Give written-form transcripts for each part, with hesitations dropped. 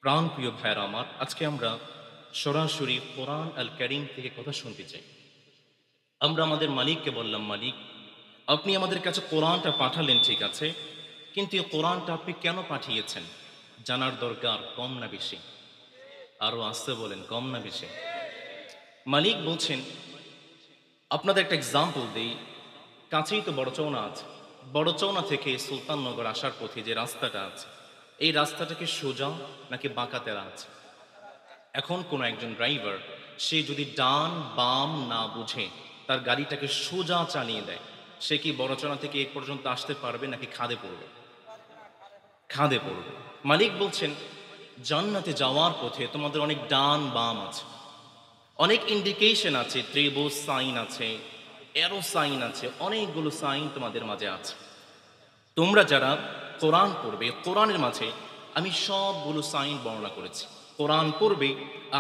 প্রাণপ্রিয় ভাইয়েরা আমার, আজকে আমরা সরাসরি কোরআন আল কারীম থেকে কথা শুনতে চাই। আমরা আমাদের মালিককে বললাম, মালিক, আপনি আমাদের কাছে কোরআনটা পাঠালেন, ঠিক আছে, কিন্তু এই কোরআনটা আপনি কেন পাঠিয়েছেন জানার দরকার, কম না বেশি? আরো আসতে বলেন, কম না বেশি? মালিক বলছেন, আপনাদের একটা এক্সাম্পল দেই। কাছেই তো বড়চৌনা আছে। বড়চৌনা থেকে সুলতাননগর আসার পথে যে রাস্তাটা আছে, এই রাস্তাটা কি সোজা নাকি বাঁকাতেরা আছে? এখন কোনো একজন ড্রাইভার, সে যদি ডান বাম না বুঝে তার গাড়িটাকে সোজা চালিয়ে দেয়, সে কি বড়চনা থেকে এ পর্যন্ত আসতে পারবে নাকি খাদে পড়বে? খাদে পড়বে। মালিক বলছেন, জান্নাতে যাওয়ার পথে তোমাদের অনেক ডান বাম আছে, অনেক ইন্ডিকেশন আছে, ত্রিভুজ সাইন আছে, অ্যারো সাইন আছে, অনেকগুলো সাইন তোমাদের মাঝে আছে। তোমরা যারা কোরআন পড়বে, কোরআনের মাঝে আমি সবগুলো সাইন বর্ণনা করেছি। কোরআন পড়বে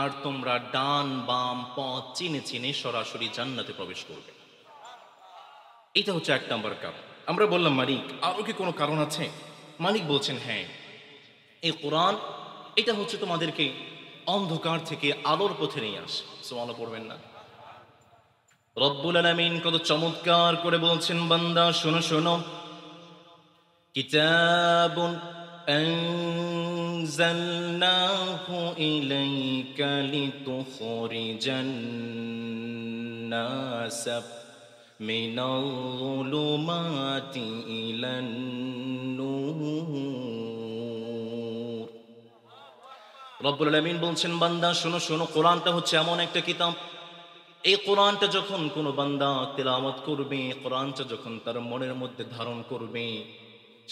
আর তোমরা ডান বাম পথ চিনে চিনে সরাসরি জান্নাতে প্রবেশ করবে। এটা হচ্ছে এক নম্বর কারণ। আমরা বললাম, মালিক আরো কি কোনো কারণ আছে? মালিক বলছেন, হ্যাঁ, এই কোরআন এটা হচ্ছে তোমাদেরকে অন্ধকার থেকে আলোর পথে নিয়ে আসে। সুবহানাল্লাহ পড়বেন না? রব্বুল আলামিন কত চমৎকার করে বলছেন, বান্দা শোনো শোনো, কিতাবুন আনজালনাহু ইলাইকা লিতুখরিজান নাস মিনাল যুলুমাতি ইলান নূর। রব্বুল আলামিন বলছেন, বান্দা শোনো শোনো, কোরআনটা হচ্ছে এমন একটা কিতাব, এই কোরআনটা যখন কোনো বান্দা তেলাওয়াত করবে, কোরআনটা যখন তার মনের মধ্যে ধারণ করবে,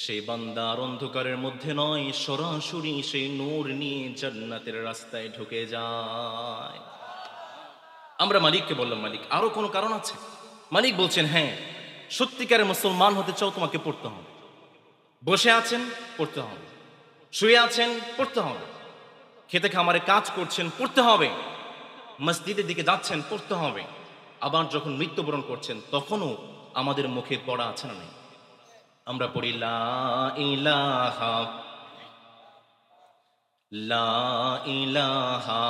সেই বান্দার অন্ধকারের মধ্যে নয়, সরাসরি সেই নূর নিয়ে জান্নাতের রাস্তায় ঢুকে যায়। আমরা মালিককে বললাম, মালিক আরো কোনো কারণ আছে? মালিক বলছেন, হ্যাঁ, সত্যিকারের মুসলমান হতে চাও, তোমাকে পড়তে হবে। বসে আছেন, পড়তে হবে। শুয়ে আছেন, পড়তে হবে। খেতে খামারে কাজ করছেন, পড়তে হবে। মসজিদের দিকে যাচ্ছেন, পড়তে হবে। আবার যখন মৃত্যুবরণ করছেন, তখনও আমাদের মুখে পড়া আছে না নেই? আমরা পড়ি লা ইলাহা, লা ইলাহা।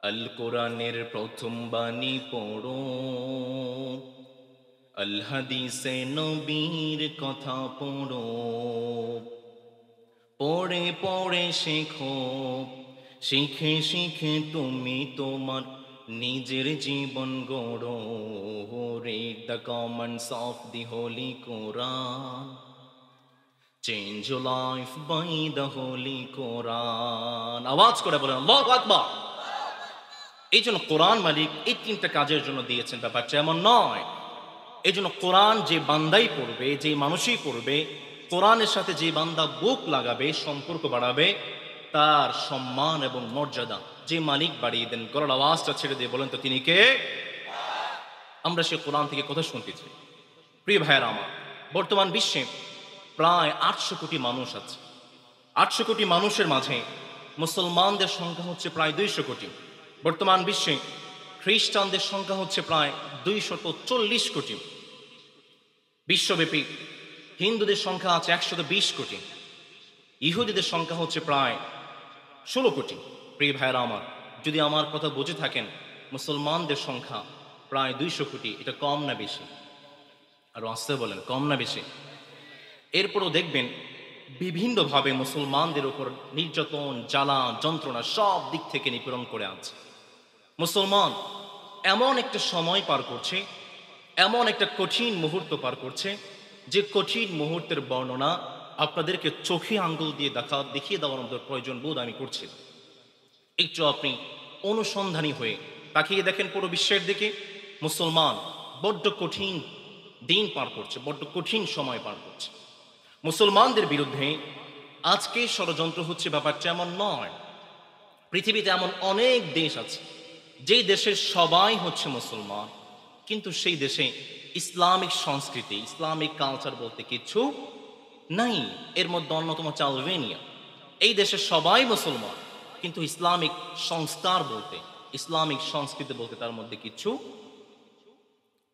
আল কোরআনের প্রথম বাণী পড়ো, আল হাদিসে নবীর কথা পড়ো, পড়ে পড়ে শেখো, শিখে শিখে তুমি তোমার নিজের জীবন গড়ো। Read the comments of the Holy Quran, change your life by the Holy Quran. আওয়াজ করে বলেন আল্লাহু আকবার। এই জন্য কোরআন মালিক এই তিনটা কাজের জন্য দিয়েছেন, ব্যাপারটা এমন নয়। এই জন্য কোরআন যে বান্দাই পড়বে, যে মানুষই পড়বে, কোরআনের সাথে যে বান্দা বুক লাগাবে, সম্পর্ক বাড়াবে, তার সম্মান এবং মর্যাদা যে মালিক বাড়িয়ে দেন। গলার আওয়াজটা ছেড়ে দিয়ে বলেন তো তিনি কে? আমরা সে কোরআন থেকে কথা শুনতে চাই। প্রিয় ভাইয়েরা আমার, বর্তমান বিশ্বে প্রায় 800 কোটি মানুষ আছে। 800 কোটি মানুষের মাঝে মুসলমানদের সংখ্যা হচ্ছে প্রায় 200 কোটি। বর্তমান বিশ্বে খ্রিস্টানদের সংখ্যা হচ্ছে প্রায় 240 কোটি। বিশ্বব্যাপী হিন্দুদের সংখ্যা আছে 120 কোটি। ইহুদিদের সংখ্যা হচ্ছে প্রায় 16 কোটি। প্রিয় ভাইয়েরা আমার, যদি আমার কথা বুঝে থাকেন, মুসলমানদের সংখ্যা প্রায় 200 কোটি, এটা কম না বেশি? আর আসতে বলেন, কম না বেশি? এরপরও দেখবেন বিভিন্নভাবে মুসলমানদের উপর নির্যাতন, জ্বালা, যন্ত্রণা সব দিক থেকে নিপীড়ন করে আছে। মুসলমান এমন একটা সময় পার করছে, এমন একটা কঠিন মুহূর্ত পার করছে, যে কঠিন মুহূর্তের বর্ণনা আপনাদেরকে চোখে আঙ্গুল দিয়ে দেখিয়ে দেওয়ার মতো প্রয়োজন বোধ আমি করছি। একটু আপনি অনুসন্ধানী হয়ে তাকিয়ে দেখেন পুরো বিশ্বের দিকে। মুসলমান বড্ড কঠিন দিন পার করছে, বড্ড কঠিন সময় পার করছে। মুসলমানদের বিরুদ্ধে আজকে ষড়যন্ত্র হচ্ছে, ব্যাপারটা এমন নয়। পৃথিবীতে এমন অনেক দেশ আছে, যেই দেশের সবাই হচ্ছে মুসলমান, কিন্তু সেই দেশে ইসলামিক সংস্কৃতি, ইসলামিক কালচার বলতে কিছু নাই। এর মধ্যে অন্যতম হচ্ছে আলবেনিয়া। এই দেশের সবাই মুসলমান, কিন্তু ইসলামিক সংস্কার বলতে, ইসলামিক সংস্কৃতি বলতে তার মধ্যে কিছু।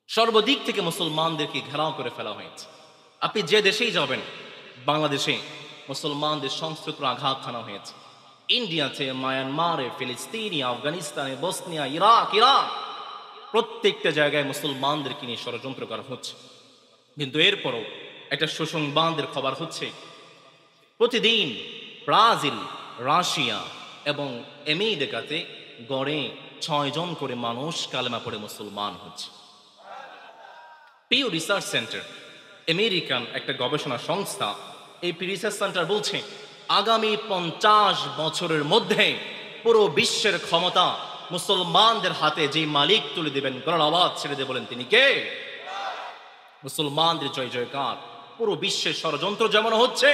সর্বদিক থেকে মুসলমানদেরকে ঘেরাও করে ফেলা হয়েছে। আপনি যে দেশেই যাবেন, বাংলাদেশে মুসলমানদের সংস্কৃতির আঘাত হানা হয়েছে। ইন্ডিয়াতে, মায়ানমারে, ফিলিস্তিনি, আফগানিস্তানে, বসনিয়া, ইরাক, ইরান, প্রত্যেকটা জায়গায় মুসলমানদেরকে নিয়ে ষড়যন্ত্র করা হচ্ছে। কিন্তু এরপরও একটা সুসংবাদের খবর হচ্ছে, প্রতিদিন ব্রাজিল, রাশিয়া এবং আমেরিকাতে গড়ে 6 জন করে মানুষ কালেমা পড়ে মুসলমান হচ্ছে। পিউ রিসার্চ সেন্টার, আমেরিকান একটা গবেষণা সংস্থা, এই পিউ রিসার্চ সেন্টার বলছে আগামী 50 বছরের মধ্যে পুরো বিশ্বের ক্ষমতা মুসলমানদের হাতে যে মালিক তুলে দেবেন, গলার আওয়াজ ছেড়ে দিয়ে বলেন তিনি কে? মুসলমানদের জয় জয়কার। পুরো বিশ্বের ষড়যন্ত্র যেমন হচ্ছে,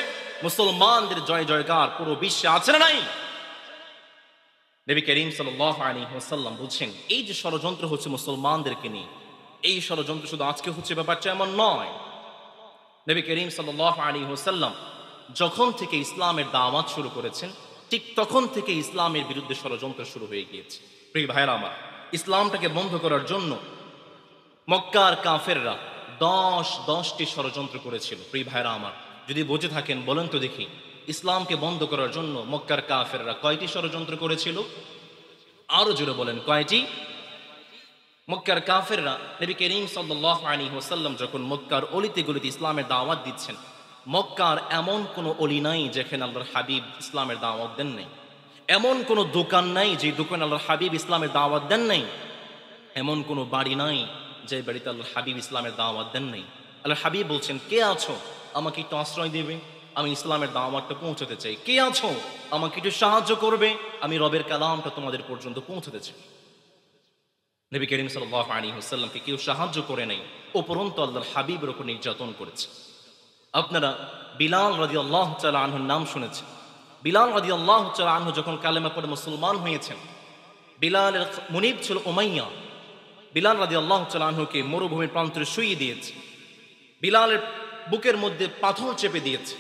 মুসলমানদের জয় জয়কার পুরো বিশ্বে আছে না নাই? নবী করিম সাল্লাল্লাহু আলাইহি ওয়াসাল্লাম বলছেন, এই যে ষড়যন্ত্র হচ্ছে মুসলমানদেরকে নিয়ে, এই ষড়যন্ত্র শুধু আজকে হচ্ছে ব্যাপারটা এমন নয়। নবী করিম সাল্লাল্লাহু আলাইহি ওয়াসাল্লাম যখন থেকে ইসলামের দাওয়াত শুরু করেছেন, ঠিক তখন থেকে ইসলামের বিরুদ্ধে ষড়যন্ত্র শুরু হয়ে গিয়েছে। প্রিয় ভাইরা আমার, ইসলামটাকে বন্ধ করার জন্য মক্কার কাফেররা 10টি ষড়যন্ত্র করেছিল। প্রিয় ভাইরা আমার, যদি বুঝে থাকেন বলেন তো দেখি, ইসলামকে বন্ধ করার জন্য মক্কার কাফেররা কয়টি ষড়যন্ত্র করেছিল? আরো জোরে বলেন, কয়টি? মক্কার কাফেররা নবী করিম সাল্লাল্লাহু আলাইহি ওয়াসাল্লাম যখন মক্কার অলিতে গলিতে ইসলামের দাওয়াত দিচ্ছেন, মক্কার এমন কোনো অলি নাই যেখানে আল্লাহর হাবিব ইসলামের দাওয়াত দেন নাই, এমন কোনো দোকান নাই যে দোকানে আল্লাহর হাবিব ইসলামের দাওয়াত দেন নাই, এমন কোনো বাড়ি নাই যে বাড়িতে আল্লাহর হাবিব ইসলামের দাওয়াত দেন নাই। আল্লাহর হাবিব বলছেন, কে আছো আমাকে একটু আশ্রয় দেবে, আমি ইসলামের দাওয়াতটা পৌঁছাতে চাই। কে আছো আমাকে একটু সাহায্য করবে, আমি রবের কালামটা তোমাদের পর্যন্ত পৌঁছাতে চাই। নবী করিম সাল্লাল্লাহু আলাইহি ওয়াসাল্লামকে কেউ সাহায্য করে নাই, উপরন্তু আল্লাহর হাবিবের উপর নির্যাতন করেছে। আপনারা বিলাল রাদিয়াল্লাহু তাআলা আনহুর নাম শুনেছেন। বিলাল রাদিয়াল্লাহু তাআলা আনহু যখন কালেমা পড়ে মুসলমান হয়েছেন, বিলালের মুনিব ছিল উমাইয়া। বিলাল রাদিয়াল্লাহু তাআলা আনহুকে মরুভূমির প্রান্তরে শুইয়ে দিয়েছে, বিলালের বুকের মধ্যে পাথর চেপে দিয়েছে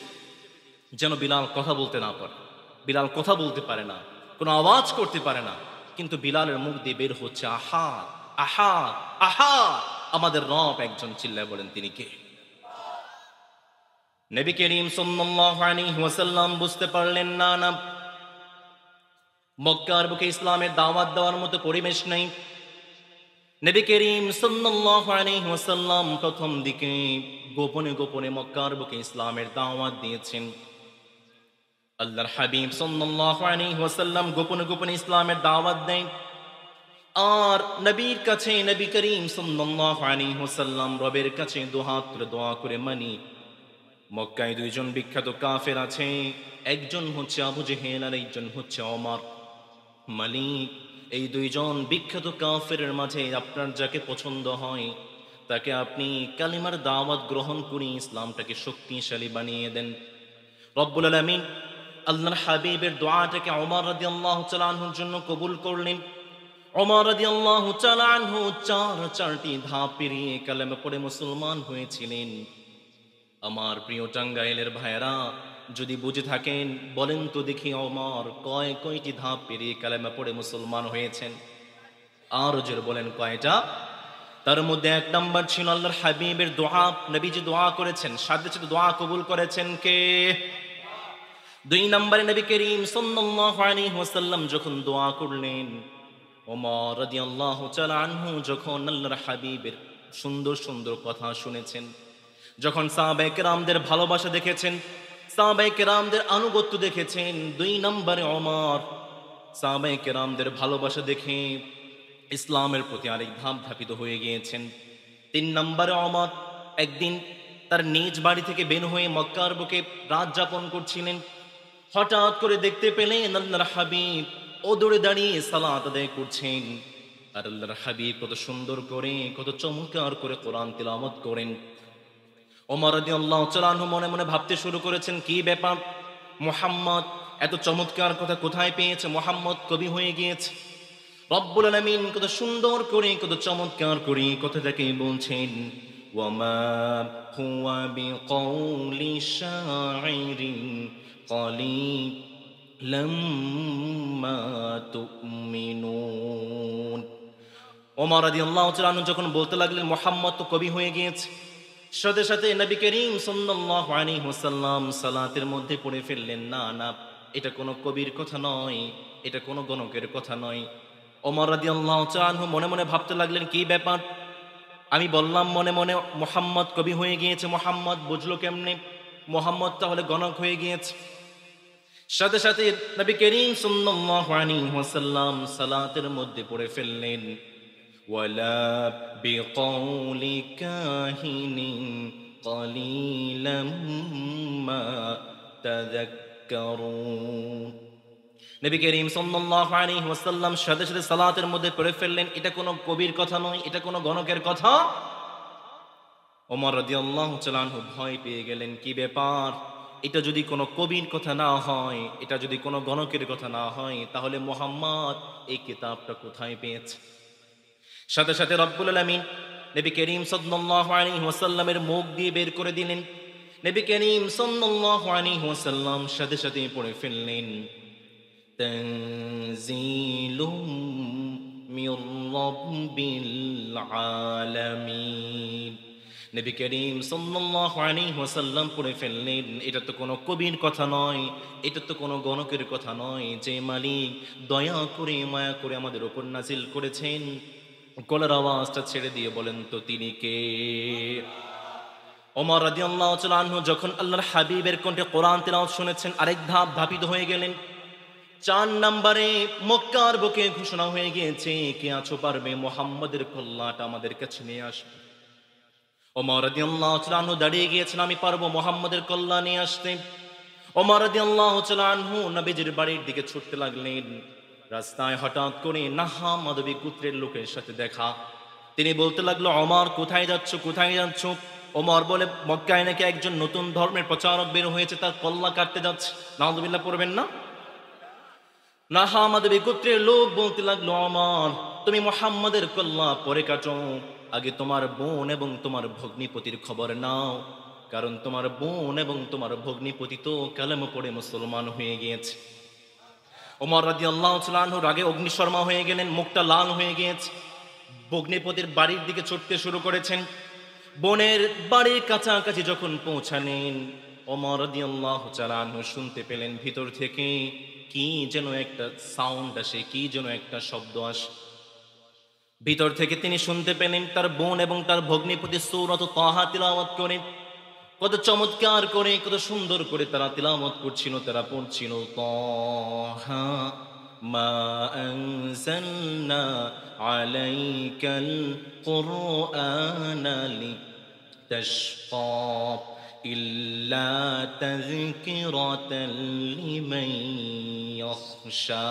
যেন বিলাল কথা বলতে না পারে। বিলাল কথা বলতে পারে না, কোনো আওয়াজ করতে পারে না, কিন্তু বিলালের মুখ দিয়ে বের হচ্ছে আহাদ, আহাদ, আহাদ। আমাদের রব একজন, চিল্লায় বলেন তিনি কে? নবী করিম সাল্লাল্লাহু আলাইহি ওয়াসাল্লাম বুঝতে পারলেন না, না, মক্কার বুকে ইসলামের দাওয়াত দেওয়ার মতো পরিবেশ নেই। নবী করিম সাল্লাল্লাহু আলাইহি ওয়াসাল্লাম প্রথম দিকে গোপনে গোপনে মক্কার বুকে ইসলামের দাওয়াত দিয়েছেন। আল্লাহর হাবিব সাল্লাল্লাহু আলাইহি ওয়াসাল্লাম গোপনে গোপনে ইসলামের দাওয়াত দেন। আর নবীর কাছে, নবী করিম সাল্লাল্লাহু আলাইহি ওয়াসাল্লাম রবের কাছে দুহাত তুলে দোয়া করে মানি, মক্কায় 2 জন বিখ্যাত কাফের আছে, একজন হচ্ছে আবু জেহেল আর একজন হচ্ছে ওমর। মালিক, এই 2 জন বিখ্যাত কাফেরের মাঝে আপনার যাকে পছন্দ হয় তাকে আপনি কালিমার দাওয়াত গ্রহণ করে ইসলামটাকে শক্তিশালী বানিয়ে দেন। রব্বুল আলামিন আল্লাহর হাবিবের দোয়াটাকে ওমর রাদিয়াল্লাহু তাআলা আনহুর জন্য কবুল করলেন। ওমর রাদিয়াল্লাহু তাআলা আনহু 4টি ধাপ পেরিয়ে কালেমা পড়ে মুসলমান হয়েছিলেন। আমার প্রিয় টাঙ্গাইলের ভাইয়েরা, যদি বুঝে থাকেন বলেন তো দেখি, ওমর কয়টি ধাপ পেরিয়ে কালেমা পড়ে মুসলমান হয়েছেন? আর জোরে বলেন, কয়টা? তার মধ্যে 1 নাম্বার ছিল আল্লাহর হাবিবের দোয়া। নবীজি দোয়া করেছেন, সাথে সাথে দোয়া কবুল করেছেন কে? 2 নম্বরে নবী করিম সাল্লাল্লাহু আলাইহি ওয়াসাল্লাম যখন দোয়া করলেন, ওমর রাদিয়াল্লাহু তাআলা আনহু যখন আল্লাহর হাবিবের সুন্দর সুন্দর কথা শুনেছেন, যখন সাহাবায়ে কেরামদের ভালোবাসা দেখেছেন, সাহাবায়ে কেরামদের আনুগত্য দেখেছেন, 2 নম্বরে ওমর সাহাবায়ে কেরামদের ভালোবাসা দেখে ইসলামের প্রতি আরেক ধাপ ধাপিত হয়ে গিয়েছেন। 3 নম্বরে ওমর একদিন তার নিজ বাড়ি থেকে বের হয়ে মক্কার বুকে রাত যাপন করছিলেন। হঠাৎ করে দেখতে পেলেন আল্লাহর হাবিব ওদরে দাঁড়িয়ে সালাত আদায় করছেন। আর আল্লাহর হাবিব কত সুন্দর করে, কত চমৎকার করে কোরআন তিলাওয়াত করেন। ওমর রাদিয়াল্লাহু তাআলা আনহু মনে মনে ভাবতে শুরু করেছেন, কি ব্যাপার, মুহাম্মদ এত চমৎকার কথা কোথায় পেয়েছে? মুহাম্মদ কবি হয়ে গিয়েছে। রব্বুল আলামিন কত সুন্দর করে, কত চমৎকার করে কথাটাকে বলছেন, ওয়ামা হুয়া বিকাউলি শাইরিন কালিলাম মা তুমিনুন। ওমর রাদিয়াল্লাহু তাআলা আনহু যখন বলতে লাগলেন মুহাম্মদ তো কবি হয়ে গিয়েছে, সাথে সাথে নবী করিম সাল্লাল্লাহু আলাইহি ওয়াসাল্লাম সালাতের মধ্যে পড়ে ফেললেন, না না, এটা কোনো কবির কথা নয়, এটা কোনো গণকের কথা নয়। ওমর রাদিয়াল্লাহু তাআলা আনহু মনে মনে ভাবতে লাগলেন, কি ব্যাপার? আমি বললাম মনে মনে মুহাম্মদ কবি হয়ে গিয়েছে, মুহাম্মদ বুঝলো কেমনে? মুহাম্মদ তাহলে গণক হয়ে গিয়েছে। সাথে সাথে নবী করিম সাল্লাল্লাহু আলাইহি ওয়াসাল্লাম সালাতের মধ্যে পড়ে ফেললেন, ওয়ালা বিকাউলি কাহিনিন কালিলাম মা তাযাক্কারুন। নবী করিম সাল্লাল্লাহু আলাইহি ওয়াসাল্লাম সাথে সাথে সালাতের মধ্যে পড়ে ফেললেন, এটা কোনো কবির কথা নয়, এটা কোনো গণকের কথা। ওমর রাদিয়াল্লাহু তাআলা আনহু ভয় পেয়ে গেলেন, কি ব্যাপার? এটা যদি কোনো কবির কথা না হয়, এটা যদি কোনো গণকের কথা না হয়, তাহলে মুহাম্মদ এই কিতাবটা কোথায় পেয়েছে? সাথে সাথে রব্বুল আলামিন নবী করিম সাল্লাল্লাহু আলাইহি ওয়াসাল্লামের মুখ দিয়ে বের করে দিলেন। নবী করিম সাল্লাল্লাহু আলাইহি ওয়াসাল্লাম সাথে সাথে পড়ে ফেললেন, তানজিলুম মির রাব্বিল আলামিন। নবী করিম সাল্লাল্লাহু আলাইহি ওয়াসাল্লাম পড়ে ফেললেন, এটা তো কোনো কবির কথা নয়, এটা তো কোনো গণকের কথা নয়, যে মালিক দয়া করে মায়া করে আমাদের উপর নাজিল করেছেন। গলার আওয়াজটা ছেড়ে দিয়ে বলেন তো তিনি কে? ওমর রাদিয়াল্লাহু তাআলা আনহু যখন আল্লাহর হাবিবের কণ্ঠে কোরআন তেলাওয়াত শুনেছেন, আরেক ধাপ ধাপিত হয়ে গেলেন। 4 নম্বরে মক্কার বুকে ঘোষণা হয়ে গিয়েছে, কে আছো পারবে মুহাম্মাদের কল্লাটা আমাদের কাছে নিয়ে আসবে। ওমর রাদিয়াল্লাহু তাআলা আনহু দাঁড়িয়ে গিয়েছেন, আমি পারবো মুহাম্মাদের কল্লা নিয়ে আসতে। ওমর রাদিয়াল্লাহু তাআলা আনহু নবীজির বাড়ির দিকে ছুটতে লাগলেন। রাস্তায় হঠাৎ করে নাহা মাদবী গোত্রের লোকের সাথে দেখা। তিনি বলতে লাগলো, ওমর কোথায় যাচ্ছ, কোথায় যাচ্ছ? ওমর বলে, মক্কায় নাকি একজন নতুন ধর্মের প্রচারক বের হয়েছে, তার কল্লা কাটতে যাচ্ছে। নাউযুবিল্লাহ পড়বেন না? নাহা মাদবী গোত্রের লোক বলতে লাগলো, ওমর তুমি মুহাম্মাদের কল্লা পরে কাটো, আগে তোমার বোন এবং তোমার ভগ্নিপতির খবর নাও, কারণ তোমার বোন এবং তোমার ভগ্নিপতি তো কালেমা পড়ে মুসলমান হয়ে গিয়েছে। ওমর রাদিয়াল্লাহু তাআলা আনহু রাগে অগ্নিশর্মা হয়ে গেলেন, মুখটা লাল হয়ে গিয়েছে। ভগ্নিপতির বাড়ির দিকে ছুটতে শুরু করেছেন। বোনের বাড়ির কাছাকাছি যখন পৌঁছালেন, ওমর রাদিয়াল্লাহু তাআলা আনহু শুনতে পেলেন ভিতর থেকে কি যেন একটা সাউন্ড আসে, কি যেন একটা শব্দ আসে। ভিতর থেকে তিনি শুনতে পেলেন তার বোন এবং তার ভগ্নিপতি সূরাত তাহা তিলাওয়াত করে, কত চমৎকার করে, কত সুন্দর করে তারা তিলাওয়াত করছিল, তারা পড়ছিল, তাহা মা আনজালনা আলাইকাল কুরআনা লিতাশকা ইল্লা তাযকিরাতাল লিমান ইয়াখশা।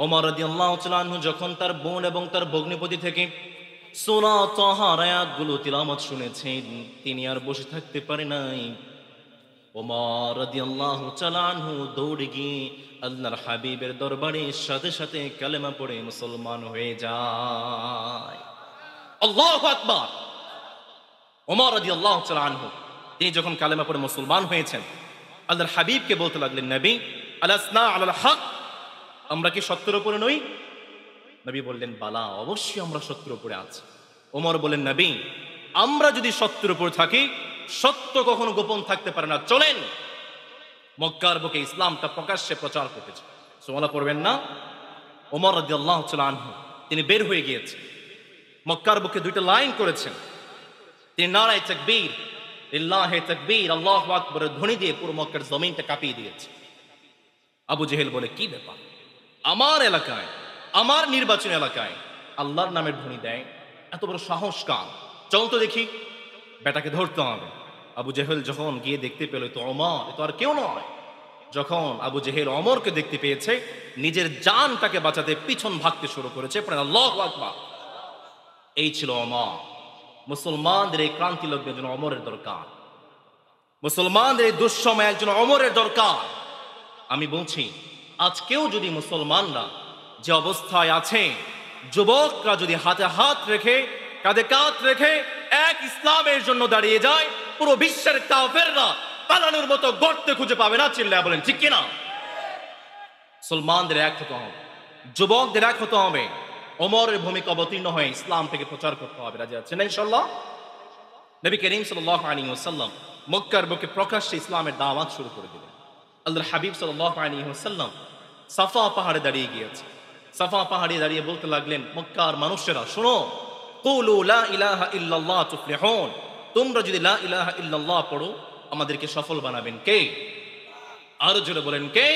ওমর রাদিয়াল্লাহু তাআলা আনহু যখন তার বোন এবং তার ভগ্নিপতি থেকে সূরা তাহার আয়াতগুলো তিলাওয়াত শুনেছেন, তিনি আর বসে থাকতে পারে নাই। ওমর রাদিয়াল্লাহু তাআলা আনহু দৌড়ে গিয়ে আল্লাহর হাবিবের দরবারে সাথে সাথে কালেমা পড়ে মুসলমান হয়ে যায়। আল্লাহু আকবার। ওমর রাদিয়াল্লাহু তাআলা আনহু তিনি যখন কালেমা পড়ে মুসলমান হয়েছেন, আল্লাহর হাবিবকে বলতে লাগলেন, নবী আলাসনা আলাল হক, আমরা কি সত্যের উপরে নই? নবী বললেন, বালা, অবশ্যই আমরা সত্যের উপরে আছি। ওমর বলেন, নবী আমরা যদি সত্যের উপর থাকি, সত্য কখনো গোপন থাকতে পারে না, চলেন মক্কার বুকে ইসলামটা প্রকাশ্যে প্রচার করতেছে। সুবহানাল্লাহ পড়বেন না? ওমর রাদিয়াল্লাহু তাআলা আনহু তিনি বের হয়ে গিয়েছেন, মক্কার বুকে 2টা লাইন করেছেন। তিনি নারায়ে তাকবীর, লিল্লাহি তাকবীর, আল্লাহু আকবার ধ্বনি দিয়ে পুরো মক্কার জমিনটা কাঁপিয়ে দিয়েছে। আবু জেহেল বলে, কি ব্যাপার, আমার এলাকায়, আমার নির্বাচন এলাকায় আল্লাহর নামের ধ্বনি দেয়, এত বড় সাহস কার? চল তো দেখি, বেটাকে ধরতে হবে। আবু জেহেল যখন গিয়ে দেখতে পেল তো ওমর, এ তো আর কেউ নয়। যখন আবু জেহেল ওমরকে দেখতে পেয়েছে, নিজের জানটাকে বাঁচাতে পিছন ভাগতে শুরু করেছে। আল্লাহু আকবার। এই ছিল ওমর। মুসলমানদের এই ক্রান্তি লগ্নে একজন ওমরের দরকার, মুসলমানদের এই দুঃসময়ে একজন ওমরের দরকার। আমি বলছি, আজকেও যদি মুসলমানরা যে অবস্থায় আছে, যুবকরা যদি হাতে হাত রেখে, কাঁধে কাঁধ রেখে এক ইসলামের জন্য দাঁড়িয়ে যায়, পুরো বিশ্বের কাফেররা পালানোর মতো গর্তে খুঁজে পাবে না। চিল্লায়া বলেন ঠিক কিনা? মুসলমানদের এক হতে হবে, যুবকদের এক হতে হবে, ওমরের ভূমিকা অবতীর্ণ হয়ে ইসলাম থেকে প্রচার করতে হবে। রাজি আছেন ইনশাআল্লাহ? নবী করিম সাল্লাল্লাহু আলাইহি ওয়াসাল্লাম মক্কার বুকে প্রকাশ্যে ইসলামের দাওয়াত শুরু করে দিলেন। আল্লাহর হাবিব সাল্লাল্লাহু আলাইহি ওয়াসাল্লাম সাফা পাহাড়ে দাঁড়িয়ে গিয়েছে। সাফা পাহাড়ে দাঁড়িয়ে বলতে লাগলেন, মক্কার মানুষেরা শোনো, কুলু লা ইলাহা ইল্লাল্লাহ তুফলিহুন, তোমরা যদি লা ইলাহা ইল্লাল্লাহ পড়ো আমাদেরকে সফল বানাবেন কে? আরো জোরে বলেন কে?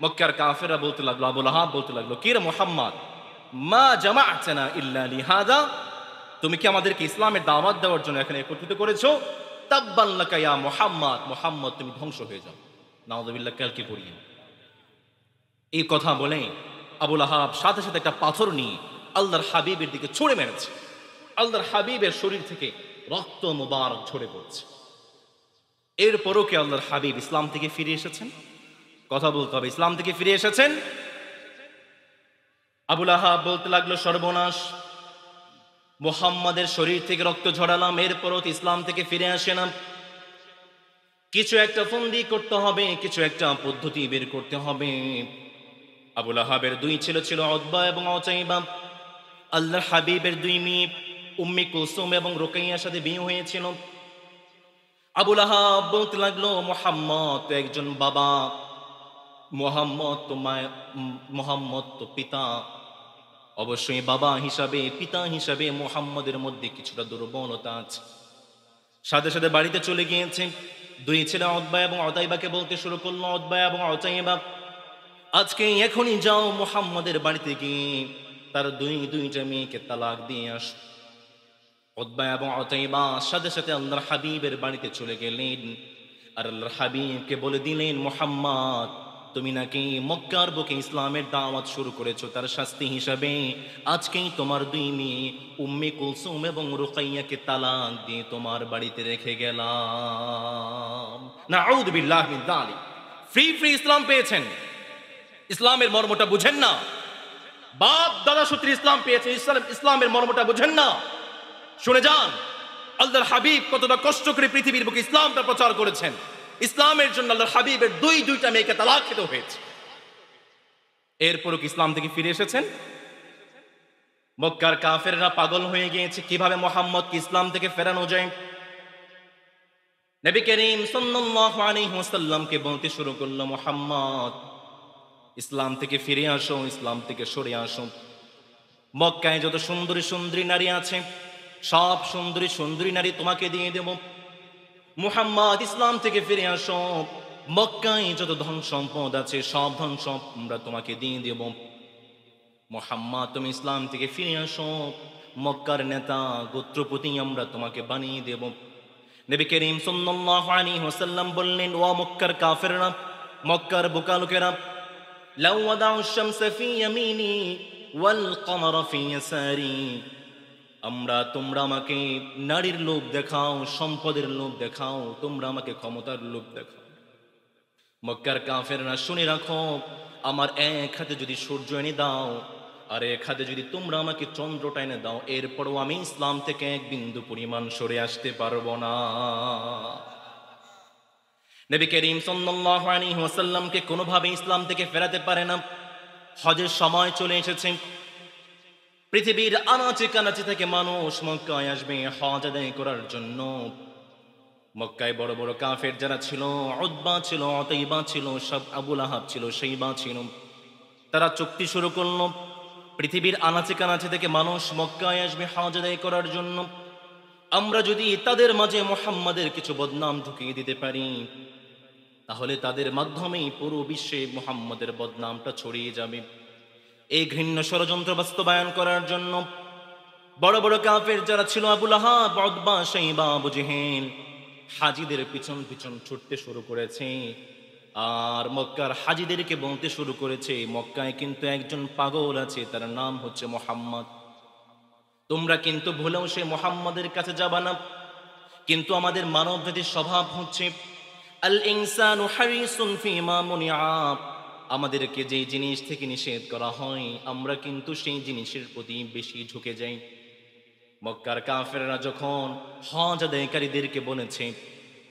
মক্কার কাফেররা বলতে লাগলো, আবু লাহাব বলতে লাগলো, কি রে মুহাম্মদ, মা জামা'তানা ইল্লা লিহাদা, তুমি কি আমাদেরকে ইসলামের দাওয়াত দেওয়ার জন্য এখানে একত্রিত করেছো? তাব্বান লাকা ইয়া মুহাম্মদ, মুহাম্মদ তুমি ধ্বংস হয়ে যাও। নাউযুবিল্লাহ, কালকে পড়িয়ে এই কথা বলে আবু লাহাব সাথে সাথে একটা পাথর নিয়ে আল্লাহর হাবিবের দিকে ছুঁড়ে মেরেছে। আল্লাহর হাবিবের শরীর থেকে রক্ত মুবারক ঝরে পড়ছে। এরপরও কি আল্লাহর হাবিব ইসলাম থেকে ফিরে এসেছেন? কথা বলতে হবে, ইসলাম থেকে ফিরে এসেছেন? আবু লাহাব বলতে লাগলো, সর্বনাশ, মুহাম্মাদের শরীর থেকে রক্ত ঝরালাম, এরপরও ইসলাম থেকে ফিরে আসে না। কিছু একটা ফন্দি করতে হবে, কিছু একটা পদ্ধতি বের করতে হবে। আবু লাহাবের দুই ছেলে ছিল, উতবা এবং উতাইবা। আল্লাহর হাবিবের দুই মেয়ে উম্মে কুলসুম এবং রুকাইয়ার সাথে বিয়ে হয়েছিল। আবু লাহাব বলতে লাগলো, মুহাম্মদ তো একজন বাবা, মুহাম্মদ তো মায়, মুহাম্মদ তো পিতা, অবশ্যই বাবা হিসাবে, পিতা হিসাবে মুহাম্মদের মধ্যে কিছুটা দুর্বলতা আছে। সাথে সাথে বাড়িতে চলে গিয়েছে। দুই ছেলে উতবা এবং উতাইবাকে বলতে শুরু করলো, উতবা এবং উতাইবা, আজকে এখনই যাও মুহাম্মদের বাড়িতে গিয়ে তার দুইটা মেয়েকে তালাক দিয়ে আস। উতবা এবং উতাইবা সাথে সাথে আল্লাহর হাবিবের বাড়িতে চলে গেলেন আর আল্লাহর হাবিবকে বলে দিলেন, মুহাম্মদ তুমি নাকি মক্কার বুকে ইসলামের দাওয়াত শুরু করেছো, তার শাস্তি হিসাবে আজকেই তোমার দুই মেয়ে উম্মে কুলসুম এবং রুকাইয়াকে তালাক দিয়ে তোমার বাড়িতে রেখে গেলাম। নাউযু বিল্লাহি মিন যালিক। ফ্রি ইসলাম পেয়েছেন, ইসলামের মর্মটা বুঝেন না। বাপ দাদা সূত্রে ইসলাম পেয়েছেন, ইসলামের মর্মটা বুঝেন না। শুনে যান, আল্লাহর হাবিব কতটা কষ্ট করে পৃথিবীর বুকে ইসলামটা প্রচার করেছেন। ইসলামের জন্য আল্লাহর হাবিবের দুইটা মেয়েকে তালাক খেতে হয়েছে। এরপরও কি ইসলাম থেকে ফিরে এসেছেন? মক্কার কাফেররা পাগল হয়ে গিয়েছে কিভাবে মুহাম্মদকে ইসলাম থেকে ফেরানো যায়। নবী করিম সাল্লাল্লাহু আলাইহি ওয়াসাল্লামকে বলতে শুরু করলো, মুহাম্মদ ইসলাম থেকে ফিরে আসো, ইসলাম থেকে সরে আসো। মক্কায় যত সুন্দরী সুন্দরী নারী আছে সব সুন্দরী নারী তোমাকে দিয়ে দেব। মুহাম্মদ ইসলাম থেকে ফিরে আসো। মক্কায় যত ধন সম্পদ আছে সব ধন সম্পদ আমরা তোমাকে দিয়ে দেব। মুহাম্মদ তুমি ইসলাম থেকে ফিরে আসো, মক্কার নেতা গোত্রপতি আমরা তোমাকে বানিয়ে দেব। নবী করিম সাল্লাল্লাহু আলাইহি ওয়াসাল্লাম বললেন, ও মক্কার কাফেররা, মক্কার বোকা লোকেরা, লাউ ওয়াদাউ শামসা ফি ইয়ামিনি ওয়াল কমারা ফি ইয়াসারি, তোমরা আমাকে নারীর লোভ দেখাও, সম্পদের লোভ দেখাও, তোমরা আমাকে ক্ষমতার লোভ দেখাও। মক্কার কাফেররা শুনে রাখো, আমার এক হাতে যদি সূর্য এনে দাও আর এক হাতে যদি তোমরা আমাকে চন্দ্রটা এনে দাও, এরপরও আমি ইসলাম থেকে এক বিন্দু পরিমাণ সরে আসতে পারবো না। নবী করিম সাল্লাল্লাহু আলাইহি ওয়াসাল্লামকে কোনোভাবে ইসলাম থেকে ফেরাতে পারে না। হজের সময় চলে এসেছে, পৃথিবীর আনাচে কানাচে থেকে মানুষ মক্কায় আসবে হজ আদায় করার জন্য। মক্কায় বড় বড় কাফের যারা ছিল, উতবা ছিল, উতাইবা ছিল, সব আবু লাহাব ছিল, শাইবা ছিল, তারা চুক্তি শুরু করলো পৃথিবীর আনাচে কানাচে থেকে মানুষ মক্কায় আসবে হজ আদায় করার জন্য। আমরা যদি তাদের মাঝে মুহাম্মাদের কিছু বদনাম ঢুকিয়ে দিতে পারি তাহলে তাদের মাধ্যমেই পুরো বিশ্বে মুহাম্মাদের বদনামটা ছড়িয়ে যাবে। এই ঘৃণ্য ষড়যন্ত্র বাস্তবায়ন করার জন্য বড় বড় কাফের যারা ছিল, আবু লাহাব, উতবা, শাইবা, আবু জেহেল, হাজিদের পিছন পিছন ছুটতে শুরু করেছে আর মক্কার হাজিদেরকে বলতে শুরু করেছে, মক্কায় কিন্তু একজন পাগল আছে, তার নাম হচ্ছে মুহাম্মদ। তোমরা কিন্তু ভুলেও সে মুহাম্মাদের কাছে যাবা না। কিন্তু আমাদের মানব জাতির স্বভাব হচ্ছে আল ইনসানু হারিসুন ফিমা মুনিআ, আমাদেরকে যেই জিনিস থেকে নিষেধ করা হয় আমরা কিন্তু সেই জিনিসের প্রতি বেশি ঝুঁকে যাই। মক্কার কাফেররা যখন হজ আদায়কারীদেরকে বলেছে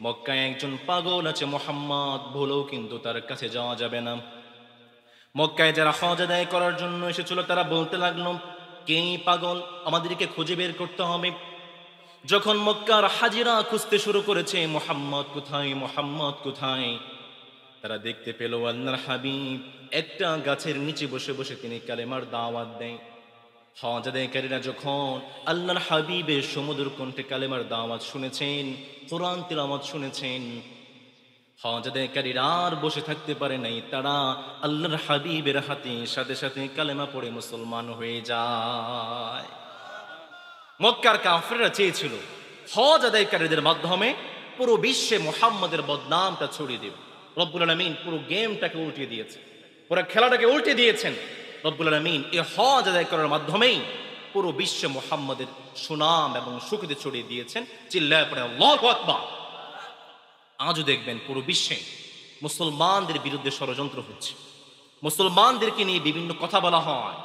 মক্কায় একজন পাগল আছে মুহাম্মদ, ভুলেও কিন্তু তার কাছে যাওয়া যাবে না। মক্কায় যারা হজ আদায় করার জন্য এসেছিল তারা বলতে লাগলো, কে পাগল, আমাদেরকে খুঁজে বের করতে হবে। যখন মক্কার হাজিরা খুঁজতে শুরু করেছে মুহাম্মদ কোথায়, মুহাম্মদ কোথায়, তারা দেখতে পেল আল্লাহর হাবিব একটা গাছের নিচে বসে বসে তিনি কালেমার দাওয়াত দেয়। হজ আদায়কারীরা যখন আল্লাহর হাবিবের সমুদ্র কণ্ঠে কালেমার দাওয়াত শুনেছেন, কোরআন তিলাওয়াত শুনেছেন, হজ আদায়কারীরা আর বসে থাকতে পারে নাই, তারা আল্লাহর হাবিবের হাতে সাথে সাথে কালেমা পড়ে মুসলমান হয়ে যায়। মক্কার কাফেররা চেয়েছিল হজ আদায়কারীদের মাধ্যমে পুরো বিশ্বে মুহাম্মদের বদনামটা ছড়িয়ে দেবে। রব্বুল আলামিন পুরো গেমটাকে উল্টে দিয়েছে, পুরো খেলাটাকে উল্টে দিয়েছেন। রব্বুল আলামিন এই হজ আদায় করার মাধ্যমেই পুরো বিশ্বে মুহাম্মদের সুনাম এবং সুখ্যাতি ছড়িয়ে দিয়েছেন। চিল্লায় পড়ে আল্লাহু আকবার। আজও দেখবেন পুরো বিশ্বে মুসলমানদের বিরুদ্ধে ষড়যন্ত্র হচ্ছে, মুসলমানদেরকে নিয়ে বিভিন্ন কথা বলা হয়,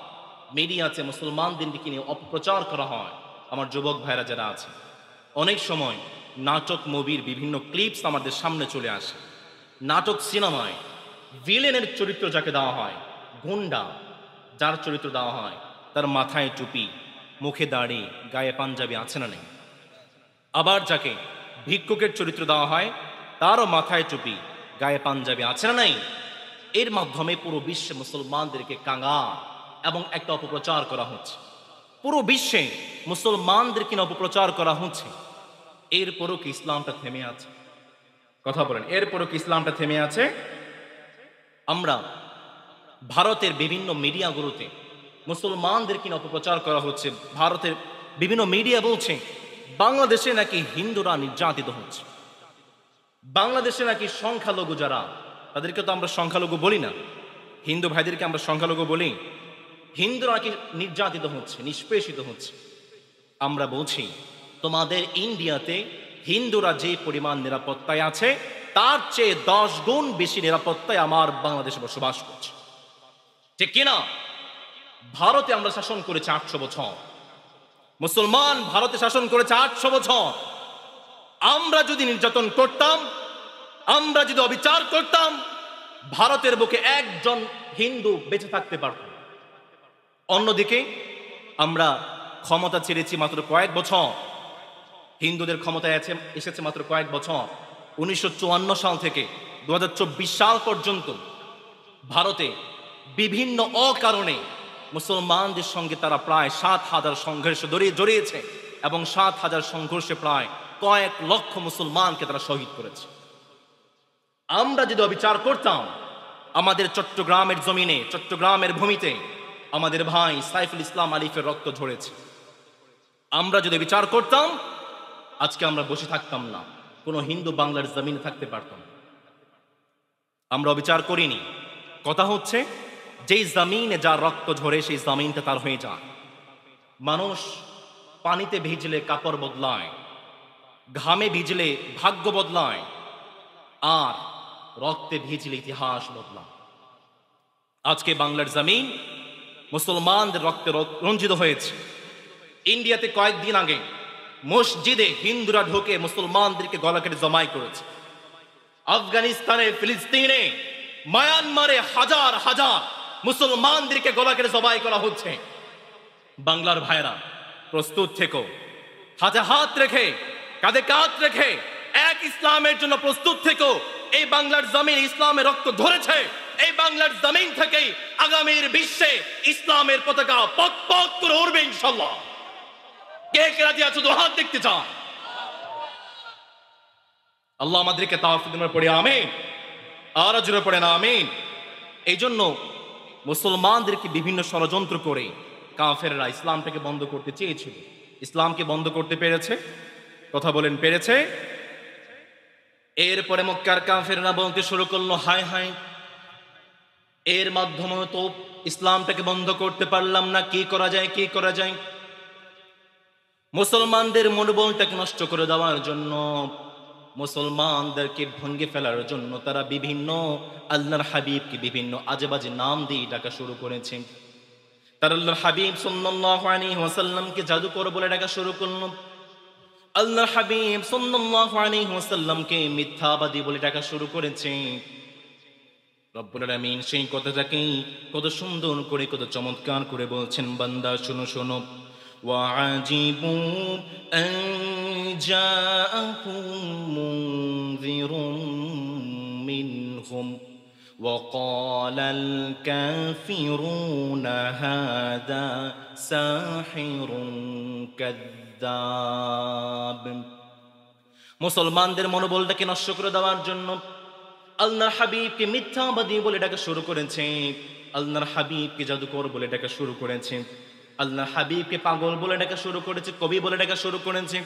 মিডিয়াতে মুসলমানদেরকে নিয়ে অপপ্রচার করা হয়। আমার যুবক ভাইরা যারা আছে, অনেক সময় নাটক মুভির বিভিন্ন ক্লিপস আমাদের সামনে চলে আসে। নাটক সিনেমায় ভিলেনের চরিত্র যাকে দেওয়া হয়, গুন্ডা যার চরিত্র দেওয়া হয়, তার মাথায় টুপি, মুখে দাড়ি, গায়ে পাঞ্জাবি আছে না নেই? আবার যাকে ভিক্ষুকের চরিত্র দেওয়া হয়, তারও মাথায় টুপি, গায়ে পাঞ্জাবি আছে না নাই? এর মাধ্যমে পুরো বিশ্বে মুসলমানদেরকে কাঙ্গাল এবং একটা অপপ্রচার করা হচ্ছে। পুরো বিশ্বে মুসলমানদেরকে অপপ্রচার করা হচ্ছে। এরপরও কি ইসলামটা থেমে আছে? কথা বলেন, এরপরও কি ইসলামটা থেমে আছে? আমরা ভারতের বিভিন্ন মিডিয়াগুলোতে মুসলমানদেরকে অপপ্রচার করা হচ্ছে। ভারতের বিভিন্ন মিডিয়া বলছে বাংলাদেশে নাকি হিন্দুরা নির্যাতিত হচ্ছে, বাংলাদেশে নাকি সংখ্যালঘু যারা, তাদেরকে তো আমরা সংখ্যালঘু বলি না, হিন্দু ভাইদেরকে আমরা সংখ্যালঘু বলি, হিন্দুরা নাকি নির্যাতিত হচ্ছে, নিষ্পেষিত হচ্ছে। আমরা বলছি তোমাদের ইন্ডিয়াতে হিন্দুরা যে পরিমাণ নিরাপত্তায় আছে, তার চেয়ে 10 গুণ বেশি নিরাপত্তায় আমার বাংলাদেশে বসবাস করছে, ঠিক কিনা? ভারতে আমরা শাসন করেছি 800 বছর, মুসলমান ভারতে শাসন করেছে 800 বছর। আমরা যদি নির্যাতন করতাম, আমরা যদি অবিচার করতাম, ভারতের বুকে একজন হিন্দু বেঁচে থাকতে পারত। অন্যদিকে আমরা ক্ষমতা ছেড়েছি মাত্র কয়েক বছর, হিন্দুদের ক্ষমতায় এসেছে মাত্র কয়েক বছর। 1954 সাল থেকে 2024 সাল পর্যন্ত ভারতে বিভিন্ন অকারণে মুসলমানদের সঙ্গে তারা প্রায় 7,000 সংঘর্ষে জড়িয়েছে এবং 7,000 সংঘর্ষে প্রায় কয়েক লক্ষ মুসলমানকে তারা শহীদ করেছে। আমরা যদি অবিচার করতাম, আমাদের চট্টগ্রামের জমিনে, চট্টগ্রামের ভূমিতে আমাদের ভাই সাইফুল ইসলাম আলিফের রক্ত ঝরেছে। আমরা যদি বিচার করতাম, আজকে আমরা বসে থাকতাম না, কোনো হিন্দু বাংলার জমিনে থাকতে পারতাম। আমরা অবিচার করিনি। কথা হচ্ছে যেই জমিনে যার রক্ত ঝরে সেই জমিনটা তার হয়ে যায়। মানুষ পানিতে ভিজলে কাপড় বদলায়, ঘামে ভিজলে ভাগ্য বদলায়, আর রক্তে ভিজলে ইতিহাস বদলায়। আজকে বাংলার জমিন মুসলমানদের রক্তে রঞ্জিত হয়েছে। ইন্ডিয়াতে কয়েকদিন আগে মসজিদে হিন্দুরা ঢোকে মুসলমানদেরকে গলা কেটে জমাই করেছে। আফগানিস্তানে, ফিলিস্তিনে, মায়ানমারে হাজার হাজার মুসলমানদেরকে গলা কেটে জবাই করা হচ্ছে। বাংলার ভাইরা প্রস্তুত থেকো, হাতে হাত রেখে, কাঁধে কাঁধ রেখে এক ইসলামের জন্য প্রস্তুত থেকো। এই বাংলার জমিন ইসলামের রক্ত ধরেছে। এই বাংলার জমিন থেকেই আগামীর বিশ্বে ইসলামের পতাকা পক পক করে উড়বে ইনশাআল্লাহ। কে কে রাজি আছো? তো হাত দেখতে চান। আল্লাহ আমাদেরকে তাওফিক দান পড়ে আমিন, আর জোরে পড়ে না আমিন। এই জন্য মুসলমানদেরকে বিভিন্ন ষড়যন্ত্র করে কাফেররা ইসলামটাকে বন্ধ করতে চেয়েছিল। ইসলামকে বন্ধ করতে পেরেছে? কথা বলেন, পেরেছে? এরপরে মক্কার কাফেররা বলতে শুরু করলো, হায় হায়, এর মাধ্যমে তো ইসলামটাকে বন্ধ করতে পারলাম না, কি করা যায়, কি করা যায়? মুসলমানদের মনোবলটাকে নষ্ট করে দেওয়ার জন্য, মুসলমানদেরকে ভেঙে ফেলার জন্য তারা বিভিন্ন আল্লাহর হাবিবকে বিভিন্ন আজেবাজে নাম দিয়ে ডাকা শুরু করেছে। তারা আল্লাহর হাবিব সাল্লাল্লাহু আলাইহি ওয়াসাল্লামকে জাদুকর বলে ডাকা শুরু করলো। আল্লাহর হাবিব সাল্লাল্লাহু আলাইহি ওয়াসাল্লামকে মিথ্যাবাদী বলে ডাকা শুরু করেছে। রব্বুল আলামিন সেই কথাটাকে কত সুন্দর করে, কত চমৎকার করে বলছেন, বান্দা শোনো শোনো, وعجبوا أن جاءهم منذر منهم وقال الكافرون هذا ساحر كذاب। মুসলমানদের মনোবলটাকে নষ্ট করে দেওয়ার জন্য আল্লাহর হাবিবকে মিথ্যাবাদী বলে ডাকা শুরু করেছে, আল্লাহর হাবিবকে জাদুকর বলে ডাকা শুরু করেছে, আল্লাহর হাবিবকে পাগল বলে ডাকা শুরু করেছে, কবি বলে ডাকা শুরু করেছে,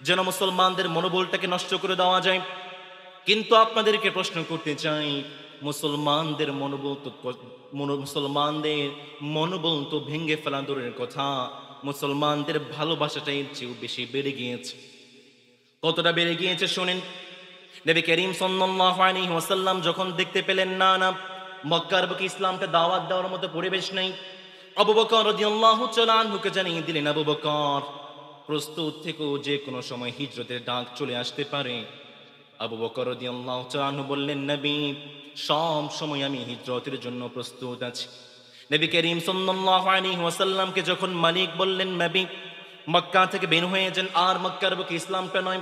যেন মুসলমানদের মনোবলটাকে নষ্ট করে দেওয়া যায়। কিন্তু আপনাদেরকে প্রশ্ন করতে চাই, মুসলমানদের মনোবল তো ভেঙে ফেলা দূরের কথা, মুসলমানদের ভালোবাসাটা এর চেয়েও বেশি বেড়ে গিয়েছে। কতটা বেড়ে গিয়েছে শোনেন। নবী করিম সাল্লাল্লাহু আলাইহি ওয়াসাল্লাম যখন দেখতে পেলেন না মক্কার বুকে ইসলামকে দাওয়াত দেওয়ার মতো পরিবেশ নেই, আবু বকর রাদিয়াল্লাহু তাআলা আনহুকে জানিয়ে দিলেন, আবু বকর প্রস্তুত থেকো, যে কোনো সময় হিজরতের ডাক চলে আসতে পারে। আবু বকর রাদিয়াল্লাহু তাআলা আনহু বললেন, নবী সব সময় আমি হিজরতের জন্য প্রস্তুত আছি। নবী করিম সাল্লাল্লাহু আলাইহি ওয়াসাল্লামকে যখন মালিক বললেন, নবী মক্কা থেকে বের হয়ে যান, আর মক্কার বুকে ইসলামটা নয়,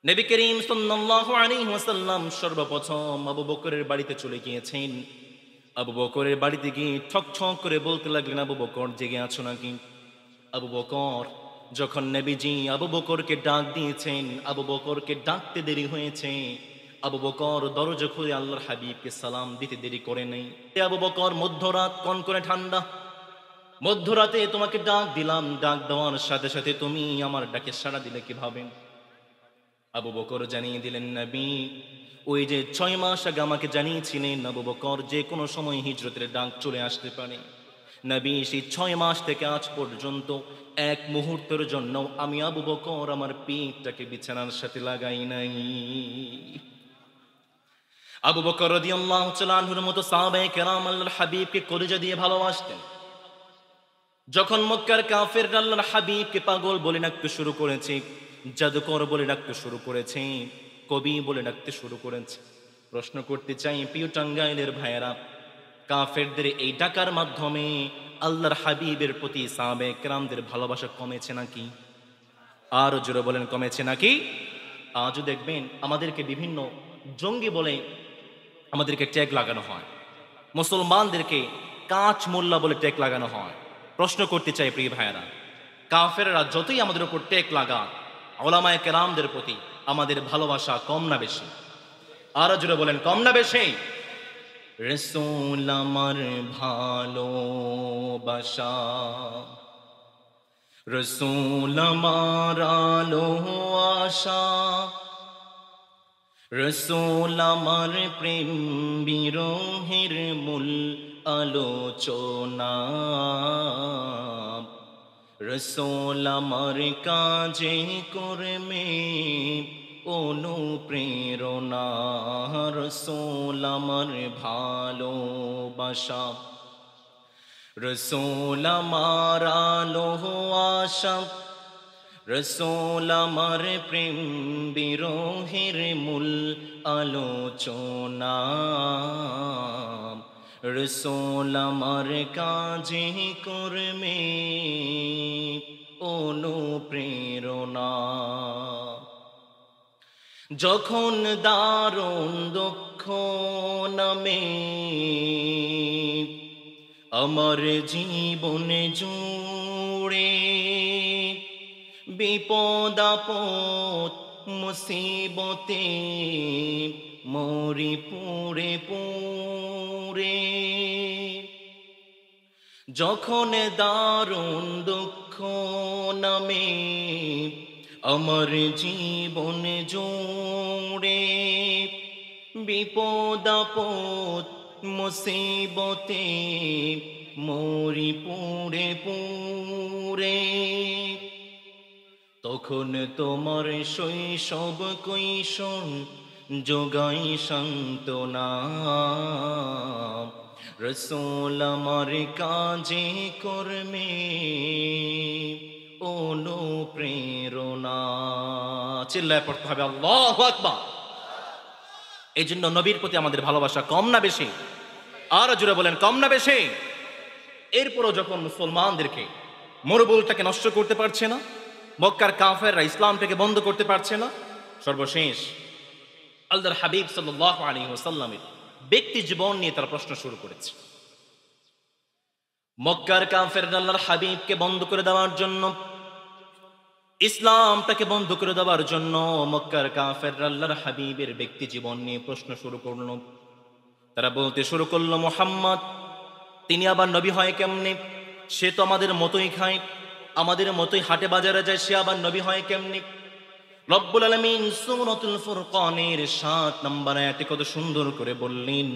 নবী করিম সাল্লাল্লাহু আলাইহি ওয়াসাল্লাম সর্বপ্রথম আবু বকরের বাড়িতে চলে গিয়েছেন। আবু বকরের বাড়িতে গিয়ে ঠক ঠক করে বলতে লাগলেন, আবু বকর জেগে আছো নাকি? আবু বকর যখন নবীজি আবু বকরকে ডাক দিয়েছেন, আবু বকরকে ডাকতে দেরি হয়েছে, আবু বকর দরজা খুলে আল্লাহর হাবিবকে সালাম দিতে দেরি করে নেই। আবু বকর মধ্যরাত কনকনে ঠান্ডা, মধ্যরাতে তোমাকে ডাক দিলাম, ডাক দেওয়ার সাথে সাথে তুমি আমার ডাকে সাড়া দিলে কিভাবে? আবু বকর জানিয়ে দিলেন, নবী ওই যে 6 মাস আগে আমাকে জানিয়েছিলেন আবু বকর যে কোনো সময় হিজরতের ডাক চলে আসতে পারে। নবী সেই 6 মাস থেকে আজ পর্যন্ত এক মুহূর্তের জন্য আমি আবু বকর আমার পিঠটাকে বিছানার সাথে লাগাই নাই। আবু বকর রাদিয়াল্লাহু তাআলা আনহুর মতো সাহাবায়ে কেরাম আল্লাহর হাবিবকে কলিজা দিয়ে ভালোবাসতেন। যখন মক্কার কাফেররা আল্লাহর হাবিবকে পাগল বলে ডাকতে শুরু করেছে, জাদুকর বলে ডাকতে শুরু করেছে, কবি বলে ডাকতে শুরু করেছে, প্রশ্ন করতে চাই প্রিয় টাঙ্গাইলের ভাইয়েরা, কাফেরদের এই ডাকার মাধ্যমে আল্লাহর হাবিবের প্রতি সাহাবায়ে কেরামদের ভালোবাসা কমেছে নাকি? আরো জোরে বলেন, কমেছে নাকি? আজও দেখবেন আমাদেরকে বিভিন্ন জঙ্গি বলে আমাদেরকে ট্যাগ লাগানো হয়, মুসলমানদেরকে কাঁচ মোল্লা বলে ট্যাগ লাগানো হয়। প্রশ্ন করতে চাই প্রিয় ভাইয়েরা, কাফেররা যতই আমাদের উপর ট্যাগ লাগা, উলামায়ে কেরামদের প্রতি আমাদের ভালোবাসা কম না বেশি? আরো জোরে বলেন, কম না বেশি? রাসূল আমার ভালোবাসা, রাসূল আমার আলো আশা, রাসূল আমার প্রেম বিরহের মূল আলোচনা, রাসূল আমার কাজে কর্মে অনুপ্রেরণা, রাসূল আমার ভালোবাসা, রাসূল আমার আলো আশা, রাসূল আমার প্রেম বিরহের মূল আলোচনা, রাসূল আমার কাজে কর্মে অনুপ্রেরণা। যখন দারুণ দুঃখ নামে আমার জীবনে জুড়ে, বিপদ আপদ মুসিবতে মরি পুরে পুরে, যখন দারুণ দুঃখ নামে আমার জীবন জুড়ে, বিপদ আপদ মুসিবতে মরি পুরে পুরে, তখন তোমার শৈশব কৈশোর যোগাই সান্ত্বনা, রাসূল আমার কাজে কর্মে অনুপ্রেরণা। চিল্লায় পড়তে হবে আল্লাহু আকবার। এই জন্য নবীর প্রতি আমাদের ভালোবাসা কম না বেশি? আরো জোরে বলেন, কম না বেশি? এরপরও যখন মুসলমানদেরকে মরুবুলটাকে নষ্ট করতে পারছে না, মক্কার কাফেররা ইসলামটাকে বন্ধ করতে পারছে না। সর্বশেষ আল্লাহর হাবিব সাল্লাল্লাহু আলাইহি ওয়াসাল্লামের ব্যক্তি জীবন নিয়ে তারা প্রশ্ন শুরু করেছে। মক্কার কাফেররা আল্লাহর হাবিবকে বন্ধ করে দেওয়ার জন্য, ইসলামটাকে বন্ধ করে দেওয়ার জন্য মক্কার কাফেররা আল্লাহর হাবিবের ব্যক্তি জীবন নিয়ে প্রশ্ন শুরু করলো। তারা বলতে শুরু করলো, মুহাম্মদ তিনি আবার নবী হয় কেমনে? সে তো আমাদের মতোই খায়, আমাদের মতোই হাটে বাজারে যায়, সে আবার নবী হয় কেমনে? রব্বুল আলামিন সূরাতুল ফুরকানের ৭ নম্বর আয়াতে কত সুন্দর করে বললেন,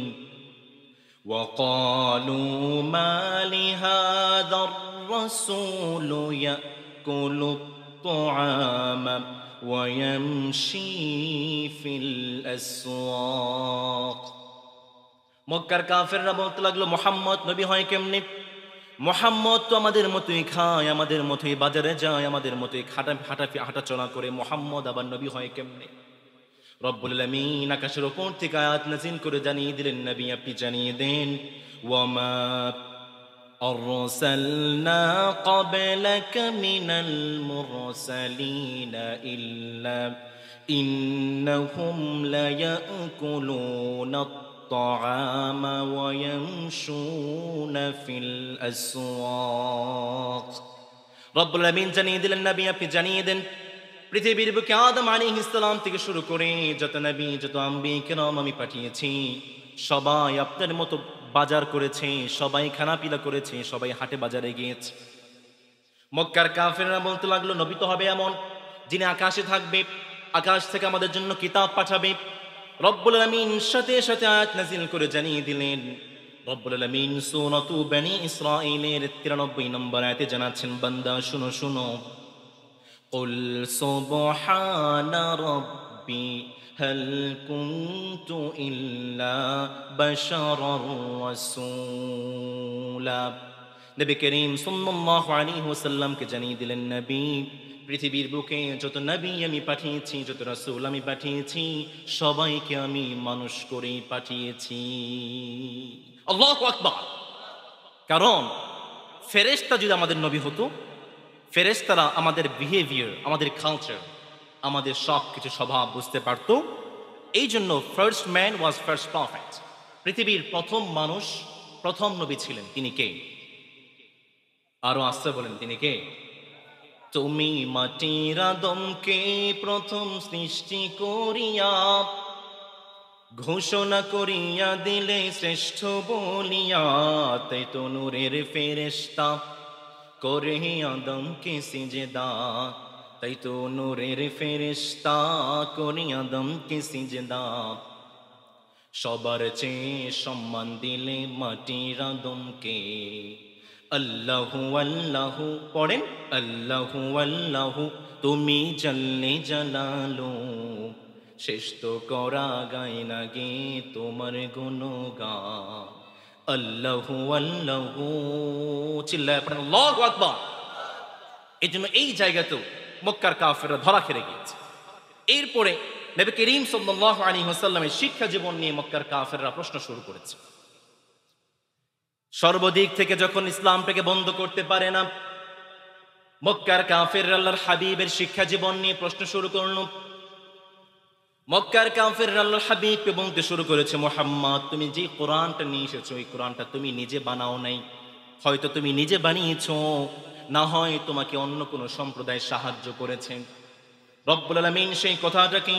وقالوا ما لهذا الرسول يأكل الطعام ويمشي في الأسواق। মক্কার কাফেররা বলতে লাগলো, মুহাম্মদ নবী হয় কেমনে? মুহাম্মদ তো আমাদের মতোই খায়, আমাদের মতোই বাজারে যায়, আমাদের মতোই হাঁটাচলা করে, মুহাম্মদ আবার নবী হয় কেমনে? রব্বুল আলামিন আকাশের উপর থেকে আয়াত নাযিল করে জানিয়ে দিলেন, নবী আপনি জানিয়ে দেন, ওয়ামা আরসালনা ক্বাবলাকা মিনাল মুরসালিনা ইল্লা ইন্নাহুম লায়াকুলুনা আত-তাআমা ওয়া ইয়ামশুনা ফিল আসওয়াক। রব্বুল আলামিন জানিয়ে দিলেন, নবী আপনি জানিয়ে দেন, পৃথিবীর বুকে আদম আলাইহিস সালাম থেকে শুরু করে যত নবী, যত আম্বিয়া কিরাম আমি পাঠিয়েছি, সবাই আপনার মতো বাজার করেছে, সবাই খানাপিলা করেছে, সবাই হাটে বাজারে গিয়েছে। মক্কার কাফেররা বলতে লাগলো, নবী তো হবে এমন যিনি আকাশে থাকবে, আকাশ থেকে আমাদের জন্য কিতাব পাঠাবে। রব্বুল আলামিন সাথে সাথে আয়াত নাযিল করে জানিয়ে দিলেন। রব্বুল আলামিন সূরাতু বনী ইসরাঈলের 93 নম্বর আয়াতে জানাচ্ছেন, বান্দা শুনো শুনো, قل سبحان ربي هل كنت إلا بشرا رسولا। নবী করিম সাল্লাল্লাহু আলাইহি ওয়াসাল্লামকে জানিয়ে দিলেন, নবী পৃথিবীর বুকে যত নবী আমি পাঠিয়েছি, যত রাসূল আমি পাঠিয়েছি, সবাইকে আমি মানুষ করেই পাঠিয়েছি। আল্লাহু আকবার। কারণ ফেরেশতা যদি আমাদের নবী হতো, ফেরেশতারা আমাদের বিহেভিয়ার, আমাদের কালচার, আমাদের সব কিছু স্বভাব বুঝতে পারত। এই জন্য first man was first prophet. পৃথিবীর প্রথম মানুষ, প্রথম নবী ছিলেন, তিনি কে? আরো আসতে বলেন, তিনি কে? তুমি মাটির আদমকে প্রথম সৃষ্টি করিয়া ঘোষণা করিয়া দিলে শ্রেষ্ঠ বলিয়া, তাই তো নূরের ফেরেশতা করে আদমকে সিজদা, তাই তো নূরের ফেরেশতা করে আদমকে সিজদা। সবার চেয়ে সম্মান দিলে মাটির আদমকে। আল্লাহু আল্লাহু পড়েন, আল্লাহু আল্লাহু তুমি জাল্লে জালালু, শেষ তো করা গায় না গে তোমার গুণগান। আল্লাহু আল্লাহু চিল্লায় পড়েন আল্লাহু আকবার। এই জন্য এই জায়গাতেও মক্কার কাফেররা ধরা খেয়ে গিয়েছে। এরপরে নবী করিম সাল্লাল্লাহু আলাইহি ওয়াসাল্লামের শিক্ষা জীবন নিয়ে মক্কার কাফেররা প্রশ্ন শুরু করেছে। সর্বদিক থেকে যখন ইসলামটাকে বন্ধ করতে পারে না, মক্কার কাফেররা আল্লাহর হাবিবের শিক্ষা জীবন নিয়ে প্রশ্ন শুরু করল। মক্কার কাফেররা আল্লাহর হাবিবকে বলতে শুরু করেছে, মুহাম্মদ তুমি যে কোরআনটা নিয়ে এসেছো, এই কোরআনটা তুমি নিজে বানাও নাই, হয়তো তুমি নিজে বানিয়েছো, না হয় তোমাকে অন্য কোনো সম্প্রদায় সাহায্য করেছে। রব্বুল আলামিন সেই কথাটাকে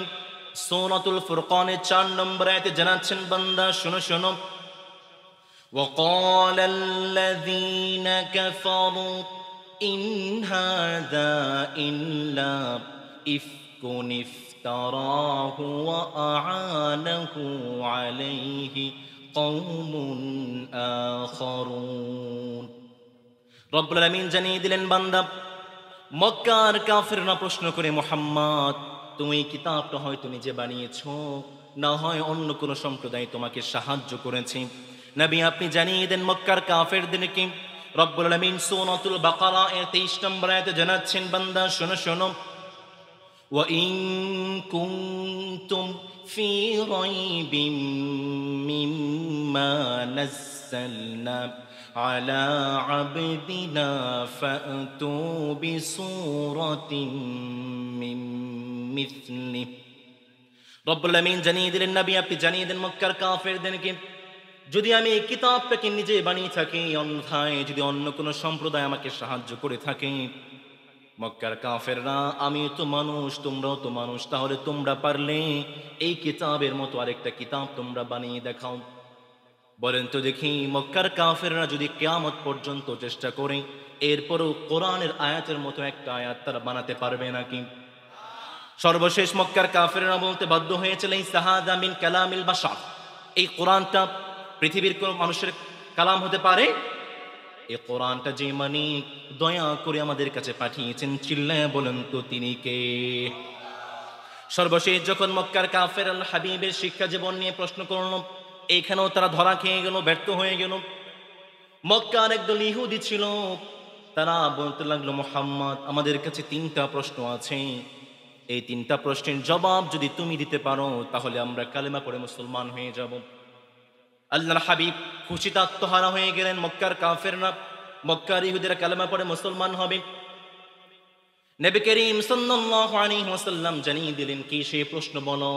সূরাতুল ফুরকানের 4 নম্বর আয়াতে জানাচ্ছেন, বান্দা শুনো শুনো, وقال الذين كفروا إن هذا إلا إفك افتراه وأعانه عليه قوم آخرون। রব্বুল আলামিন জানিয়ে দিলেন, বান্দা মক্কার কাফেররা প্রশ্ন করে, মুহাম্মদ তুমি এই কিতাবটা হয়তো নিজে বানিয়েছো, না হয় অন্য কোনো সম্প্রদায় তোমাকে সাহায্য করেছে। নবী আপনি জানিয়ে দেন মক্কার কাফেরদেরকে। রব্বুল আলামিন সূরাতুল বাকারা এর 23 নম্বর আয়াতে জানাচ্ছেন, বান্দা শোনো শোনো, ওয়া ইন কুনতুম ফি রাইবিম মা নাযালনা আলা আবদিনা ফাতু বিসূরাতিন মিন মিথলিহি। রব্বুল আমিন জানিয়ে দিলেন, নবী আপনি জানিয়ে দেন মক্কার কাফেরদেরকে, যদি আমি এই কিতাবটাকে নিজে বানিয়ে থাকি, অন্যথায় যদি অন্য কোনো সম্প্রদায় আমাকে সাহায্য করে থাকে, মক্কার কাফেররা আমি তো মানুষ তোমরাও তো মানুষ, তাহলে তোমরা পারলে এই কিতাবের মতো আরেকটা কিতাব তোমরা বানিয়ে দেখাও। বলেন তো দেখি, মক্কার কাফেররা যদি কিয়ামত পর্যন্ত চেষ্টা করে এরপরও কোরআনের আয়াতের মতো একটা আয়াত তারা বানাতে পারবে নাকি? সর্বশেষ মক্কার কাফেররা বলতে বাধ্য হয়েছিল, এই সাহাদা মিন কালামিল বাশার, এই কোরআনটা পৃথিবীর কোন মানুষের কালাম হতে পারে? এই কোরআনটা যে মানিক দয়া করে আমাদের কাছে পাঠিয়েছেন, চিল্লায় বলেন তো তিনি কে? সর্বশেষ যখন মক্কার কাফের আল্লাহ হাবিবের শিক্ষা জীবন নিয়ে প্রশ্ন করল, এইখানেও তারা ধরা খেয়ে গেল, ব্যর্থ হয়ে গেল। মক্কার একদল ইহুদি ছিল, তারা বলতে লাগলো, মুহাম্মদ আমাদের কাছে 3টা প্রশ্ন আছে, এই 3টা প্রশ্নের জবাব যদি তুমি দিতে পারো তাহলে আমরা কালেমা পড়ে মুসলমান হয়ে যাব। আল্লাহর হাবিব খুশিতে আত্মহারা হয়ে গেলেন। মক্কার কাফেররা, মক্কার ইহুদিরা কালেমা পড়ে মুসলমান হবে। নবী করিম সাল্লাল্লাহু আলাইহি ওয়াসাল্লাম জানিয়ে দিলেন, কি সেই প্রশ্ন বলো,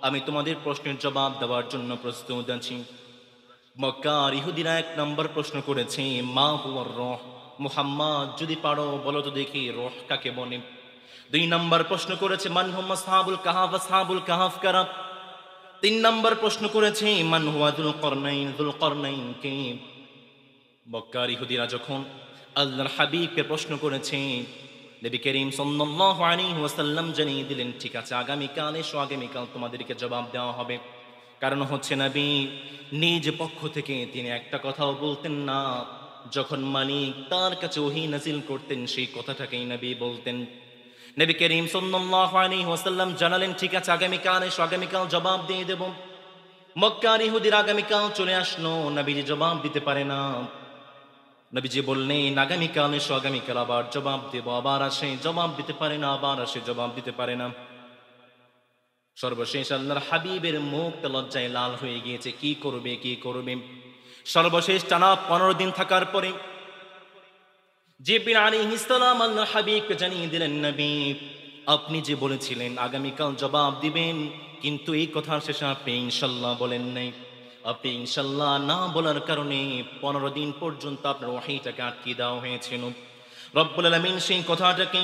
আমি তোমাদের প্রশ্নের জবাব দেওয়ার জন্য প্রস্তুত আছি। মক্কার ইহুদিরা 1 নম্বর প্রশ্ন করেছে, মা হুয়ার রূহ, মুহাম্মদ যদি পারো বলো তো দেখি রূহ কাকে বলে। 2 নম্বর প্রশ্ন করেছে, মান হুম আসহাবুল কাহাফ, আসহাবুল কাহাফ কারা। 3 নম্বর প্রশ্ন করেছে, মান হুয়া যুল করনাইন, যুল করনাইন কে। মক্কার ইহুদিরা যখন আল্লাহর হাবিবকে প্রশ্ন করেছে, নবী করিম সাল্লাল্লাহু আলাইহি ওয়াসাল্লাম জানিয়ে দিলেন, ঠিক আছে আগামীকাল এসো, আগামীকাল তোমাদেরকে জবাব দেওয়া হবে। কারণ হচ্ছে নবী নিজ পক্ষ থেকে তিনি একটা কথাও বলতেন না, যখন মালিক তার কাছে ওহী নাযিল করতেন সেই কথাটাকেই নবী বলতেন। নবী করিম সাল্লাল্লাহু আলাইহি ওয়াসাল্লাম জানালেন, ঠিক আছে আগামীকাল এসো, আগামীকাল জবাব দিয়ে দেব। মক্কার ইহুদিরা আগামীকাল চলে আসলো, নবীজি জবাব দিতে পারে না। নবীজি বললেন, আগামীকাল এসো, আগামীকাল আবার জবাব দেব। আবার আসে, জবাব দিতে পারে না, আবার আসে, জবাব দিতে পারে না। সর্বশেষ আল্লাহর হাবিবের মুখটা লজ্জায় লাল হয়ে গিয়েছে, কি করবে কি করবে। সর্বশেষ টানা 15 দিন থাকার পরে জিবরিল আলাইহিস সালাম আল্লাহর হাবিবকে জানিয়ে দিলেন, নবী আপনি যে বলেছিলেন আগামীকাল জবাব দিবেন, কিন্তু এই কথার শেষে আপনি ইনশাল্লাহ বলেন নাই। আপনি ইনশাল্লাহ না বলার কারণে 15 দিন পর্যন্ত আপনার ওহীটাকে আটকে দেওয়া হয়েছিল। রব্বুল আলামিন সেই কথাটাকে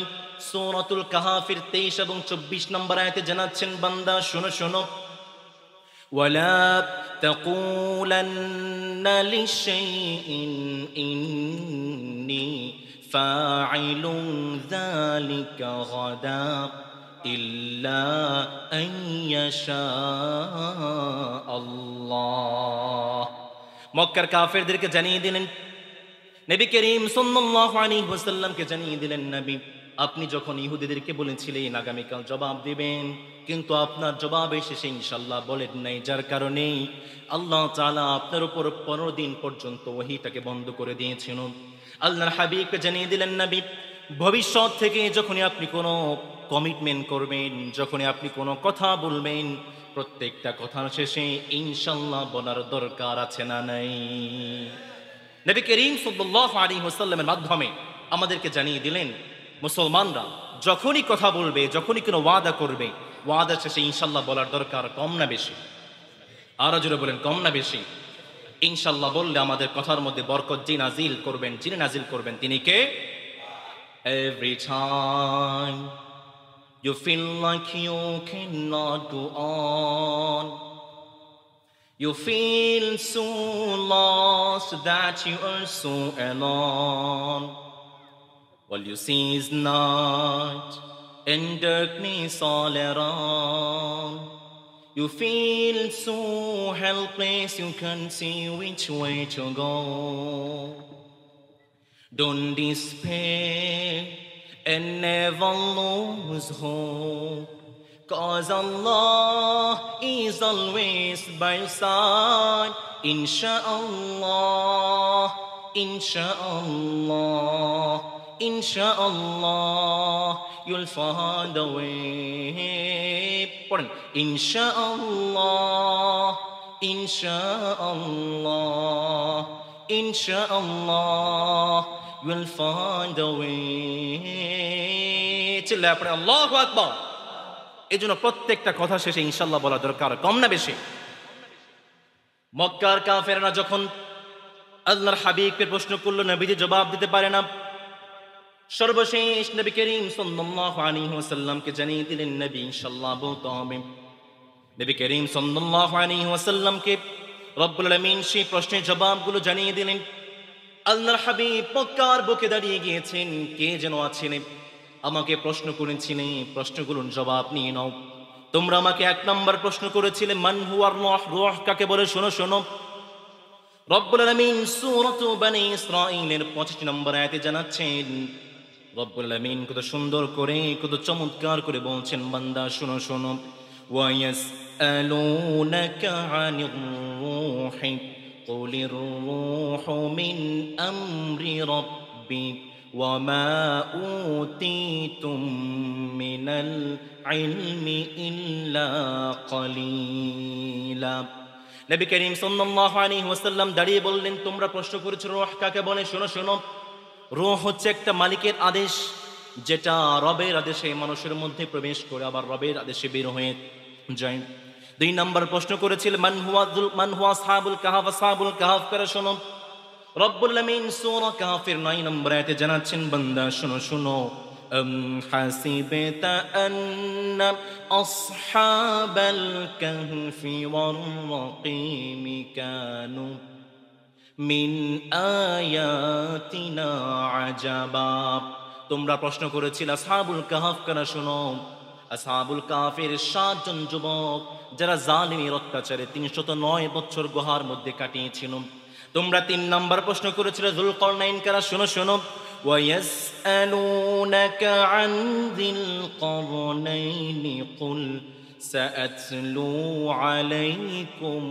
সূরাতুল কাহাফের 23 এবং 24 নম্বর আয়াতে জানাচ্ছেন, বান্দা শোনো শোনো, ওয়ালা তাকুলান্না লিশাইইন ইন্নী ফাইলুন যালিকা গাদা ইল্লা আন ইয়াশা আল্লাহ। মক্কার কাফেরদেরকে জানিয়ে দিলেন, নবী করিম সাল্লাল্লাহু আলাইহি ওয়াসাল্লামকে জানিয়ে দিলেন, নবী আপনি যখন ইহুদিদেরকে বলেছিলেন আগামীকাল জবাব দিবেন, কিন্তু আপনার জবাবে শেষে ইনশাআল্লাহ বলেন নাই, যার কারণে আল্লাহ তাআলা আপনার উপর 15 দিন পর্যন্ত ওহীটাকে বন্ধ করে দিয়েছেন। আল্লাহর হাবিবকে জানিয়ে দিলেন, নবী ভবিষ্যৎ থেকে যখনই আপনি কোনো কমিটমেন্ট করবেন, যখনই আপনি কোনো কথা বলবেন, প্রত্যেকটা কথার শেষে ইনশাআল্লাহ বলার দরকার আছে না নাই? নবী করিম সাল্লাল্লাহু আলাইহি ওয়াসাল্লামের মাধ্যমে আমাদেরকে জানিয়ে দিলেন, মুসলমানরা যখনই কথা বলবে, যখনই কোনো ওয়াদা করবে, ওয়াদা শেষে ইনশাআল্লাহ বলার দরকার কম না বেশি? আরো জোরে বলেন, কম না বেশি? ইনশাআল্লাহ বললে আমাদের কথার মধ্যে বরকত যিনি নাজিল করবেন, যিনি নাজিল করবেন তিনি কে? Every time you feel like you cannot go on, you feel so lost that you are so alone, all you see is night and darkness all around. You feel so helpless, you can't see which way to go. Don't despair and never lose hope, 'cause Allah is always by your side. Insha'Allah, Insha'Allah, Insha'Allah, you'll find a way. Insha'Allah, ইনশাআল্লাহ, ইনশাআল্লাহ, you will find a way। চিল্লায় পড়ে আল্লাহু আকবার। এই জন্য প্রত্যেকটা কথা শেষে ইনশাআল্লাহ বলা দরকার, কম না বেশি। মক্কার কাফেররা যখন আল্লাহর হাবিবকে প্রশ্ন করলো, নবীজি জবাব দিতে পারে না। সর্বশেষ নবী করিম সাল্লাল্লাহু আলাইহি ওয়াসাল্লামকে জানিয়ে দিলেন, নবী ইনশাআল্লাহ বলতে হবে। নবী করিম সাল্লাল্লাহু আলাইহি ওয়াসাল্লামকে রব্বুল আলামিন সেই প্রশ্নের জবাবগুলো জানিয়ে দিলেন। আল্লাহর হাবিব মক্কার বুকে দাঁড়িয়ে গিয়েছেন, কে যেন আছেন আমাকে প্রশ্ন করেছিলেন, প্রশ্নগুলোর জবাব নিয়ে নাও। তোমরা আমাকে এক নম্বর প্রশ্ন করেছিলে মান হুয়ার রূহ, রূহ কাকে বলে, শোনো শোনো। রব্বুল আলামিন সূরাত বনী ইসরাঈলের 25 নম্বর আয়াতে জানাচ্ছেন, রব্বুল আলামিন কত সুন্দর করে, কত চমৎকার করে বলছেন, বান্দা শোনো শোনো। ওয়া ইয়াসআলুনাকা আনির রূহি কুলির রূহু মিন আমরি রাব্বি ওয়া মা উতীতুম মিনাল ইলমি ইল্লা কলিলা। নবী করিম সাল্লাল্লাহু আলাইহি ওয়াসাল্লাম দাঁড়িয়ে বললেন, তোমরা প্রশ্ন করেছো রূহ কাকে বলে, শোনো শোনো। রূহ হচ্ছে একটা মালিকের আদেশ, যেটা রবের আদেশে মানুষের মধ্যে প্রবেশ করে আবার রবের আদেশে বের হয়ে যায়। 2 নম্বর প্রশ্ন করেছিল মান হুয়া আসহাবুল কাহফ, আসহাবুল কাহফ কারা, শোনো। রব্বুল আলামিন সূরা কাহফের 9 নম্বর আয়াতে জানাচ্ছেন, বান্দা শোনো শোনো। হাসিবতা আন্না আসহাবাল কাহফি ওয়ার রাকিম কানু মিন আয়াতিনা আজাবা। তোমরা প্রশ্ন করেছিলে আসহাবুল কাহফ কারা, শোনো। আসহাবুল কাহফের 7 জন যুবক যারা জালিমের অত্যাচারে 309 বছর গুহার মধ্যে কাটিয়েছিল। তোমরা 3 নম্বর প্রশ্ন করেছিলে যুলকরনাইন কারা, শোনো শোনো। ওয়া ইয়াসআলুনাকা আন যিল করনাইনি কুল সাআতলু আলাইকুম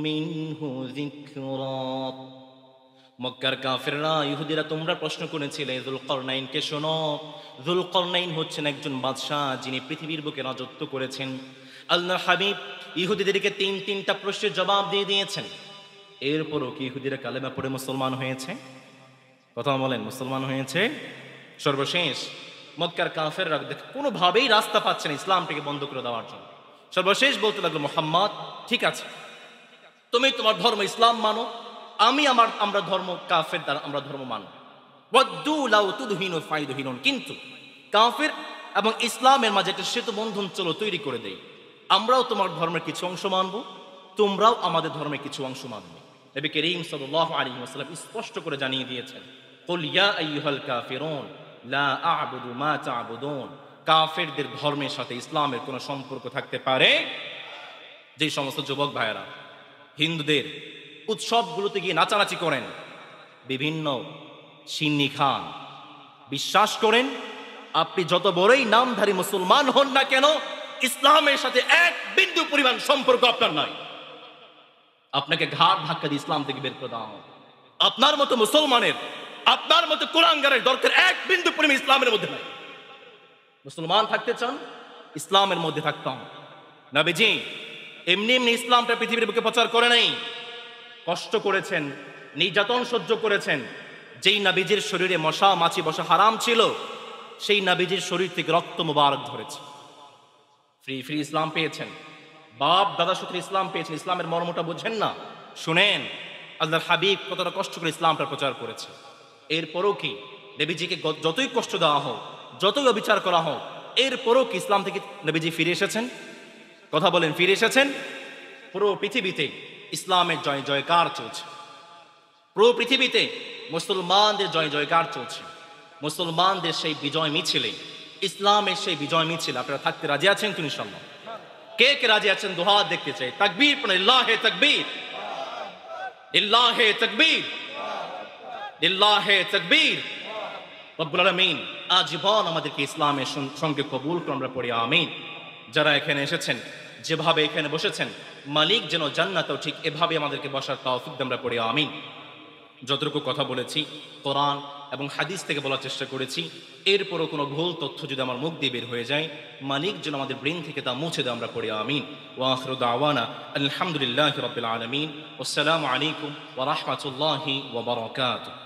মিনহু যিকরা। মক্কার কাফেররা, ইহুদিরা তোমরা প্রশ্ন করেছিলে যুলকরনাইনকে, শোনো। যুলকরনাইন হচ্ছেন একজন বাদশাহ, যিনি পৃথিবীর বুকে রাজত্ব করেছেন। আল্লাহর হাবিব ইহুদিদেরকে 3টা প্রশ্নের জবাব দিয়ে দিয়েছেন। এরপরও কি ইহুদিরা কালেমা পড়ে মুসলমান হয়েছে? কথা বলেন, মুসলমান হয়েছে? সর্বশেষ মক্কার কাফেররা কোনোভাবেই রাস্তা পাচ্ছে না ইসলামটাকে বন্ধ করে দেওয়ার জন্য। সর্বশেষ বলতে লাগলো, মুহাম্মদ ঠিক আছে, তুমি তোমার ধর্ম ইসলাম মানো, আমরা ধর্ম কাফের দ্বারা আমরা ধর্ম মানো। ওয়াদ্দু লাউ তুদহিনু ফায়দহিনুন, কিন্তু কাফের এবং ইসলামের মাঝে একটা সেতু বন্ধন চলো তৈরি করে দেই। আমরাও তোমার ধর্মের কিছু অংশ মানবো, তোমরাও আমাদের ধর্মের কিছু অংশ মানবে। নবী করিম সাল্লাল্লাহু আলাইহি ওয়াসাল্লাম স্পষ্ট করে জানিয়ে দিয়েছেন, কুল ইয়া আইয়ুহাল কাফিরুন লা আ'বুদু মা তা'বুদুন। কাফেরদের ধর্মের সাথে ইসলামের কোনো সম্পর্ক থাকতে পারে? যে সমস্ত যুবক ভাইয়েরা হিন্দুদের উৎসবগুলোতে গিয়ে নাচানাচি করেন, বিভিন্ন সিন্নি খান, বিশ্বাস করেন আপনি যত বড়ই নামধারী মুসলমান হন না কেন, ইসলামের সাথে 1 বিন্দু পরিমাণ সম্পর্ক আপনার নাই। আপনাকে ঘাট ধাক্কা দিয়ে ইসলাম থেকে বের করে দেওয়া হবে। আপনার মতো মুসলমানের, আপনার মতো কুলাঙ্গারের দরকার 1 বিন্দু পরিমাণ ইসলামের মধ্যে নাই। মুসলমান থাকতে চান, ইসলামের মধ্যে থাকতাম। নবীজি এমনি এমনি ইসলামটা পৃথিবীর বুকে প্রচার করে নাই, কষ্ট করেছেন, নির্যাতন সহ্য করেছেন। যেই নবীজির শরীরে মশা মাছি বসা হারাম ছিল, সেই নবীজির শরীর থেকে রক্ত মুবারক ধরেছে। ফ্রি ইসলাম পেয়েছেন, বাপ দাদা সূত্রে ইসলাম পেয়েছেন। ইসলামের মর্মটা বুঝেন না? শুনেন, আল্লাহর হাবিব কতটা কষ্ট করে ইসলামটা প্রচার করেছে। এরপরও কি নবীজিকে যতই কষ্ট দেওয়া হোক, যতই অবিচার করা হোক, এরপরও কি ইসলাম থেকে নবীজি ফিরে এসেছেন? কথা বলেন, ফিরে এসেছেন? পুরো পৃথিবীতে ইসলামের জয় জয়কার চলছে, পুরো পৃথিবীতে মুসলমানদের জয় জয়কার চলছে। মুসলমানদের সেই বিজয় মিছিলে, ইসলামের সেই বিজয় মিছিলে আপনারা থাকতে রাজি আছেন তো? ইনশাআল্লাহ। কে কে রাজি আছেন? দুহাত দেখতে চাই। তাকবীর পড়েন, লিল্লাহি তাকবীর, লিল্লাহি তাকবীর, লিল্লাহি তাকবীর। রব্বুল আলামিন আজীবন আমাদেরকে ইসলামের সঙ্গে কবুল করে আমরা পড়ি আমিন। যারা এখানে এসেছেন, যেভাবে এখানে বসেছেন, মালিক যেন জান্নাতেও ঠিক এভাবে আমাদেরকে বসার তৌফিক দেন, আমরা পড়ি আমিন। যতটুকু কথা বলেছি কোরআন এবং হাদিস থেকে বলার চেষ্টা করেছি। এরপরও কোনো ভুল তথ্য যদি আমার মুখ দিয়ে বের হয়ে যায়, মালিক যেন আমাদের ব্রেন থেকে তা মুছে দেয়, আমরা পড়ি আমিন। ওয়া আখিরু দাওয়ানা আলহামদুলিল্লাহি রাব্বিল আলামিন। আসসালামু আলাইকুম ওয়া রাহমাতুল্লাহি ওয়া বারাকাতুহু।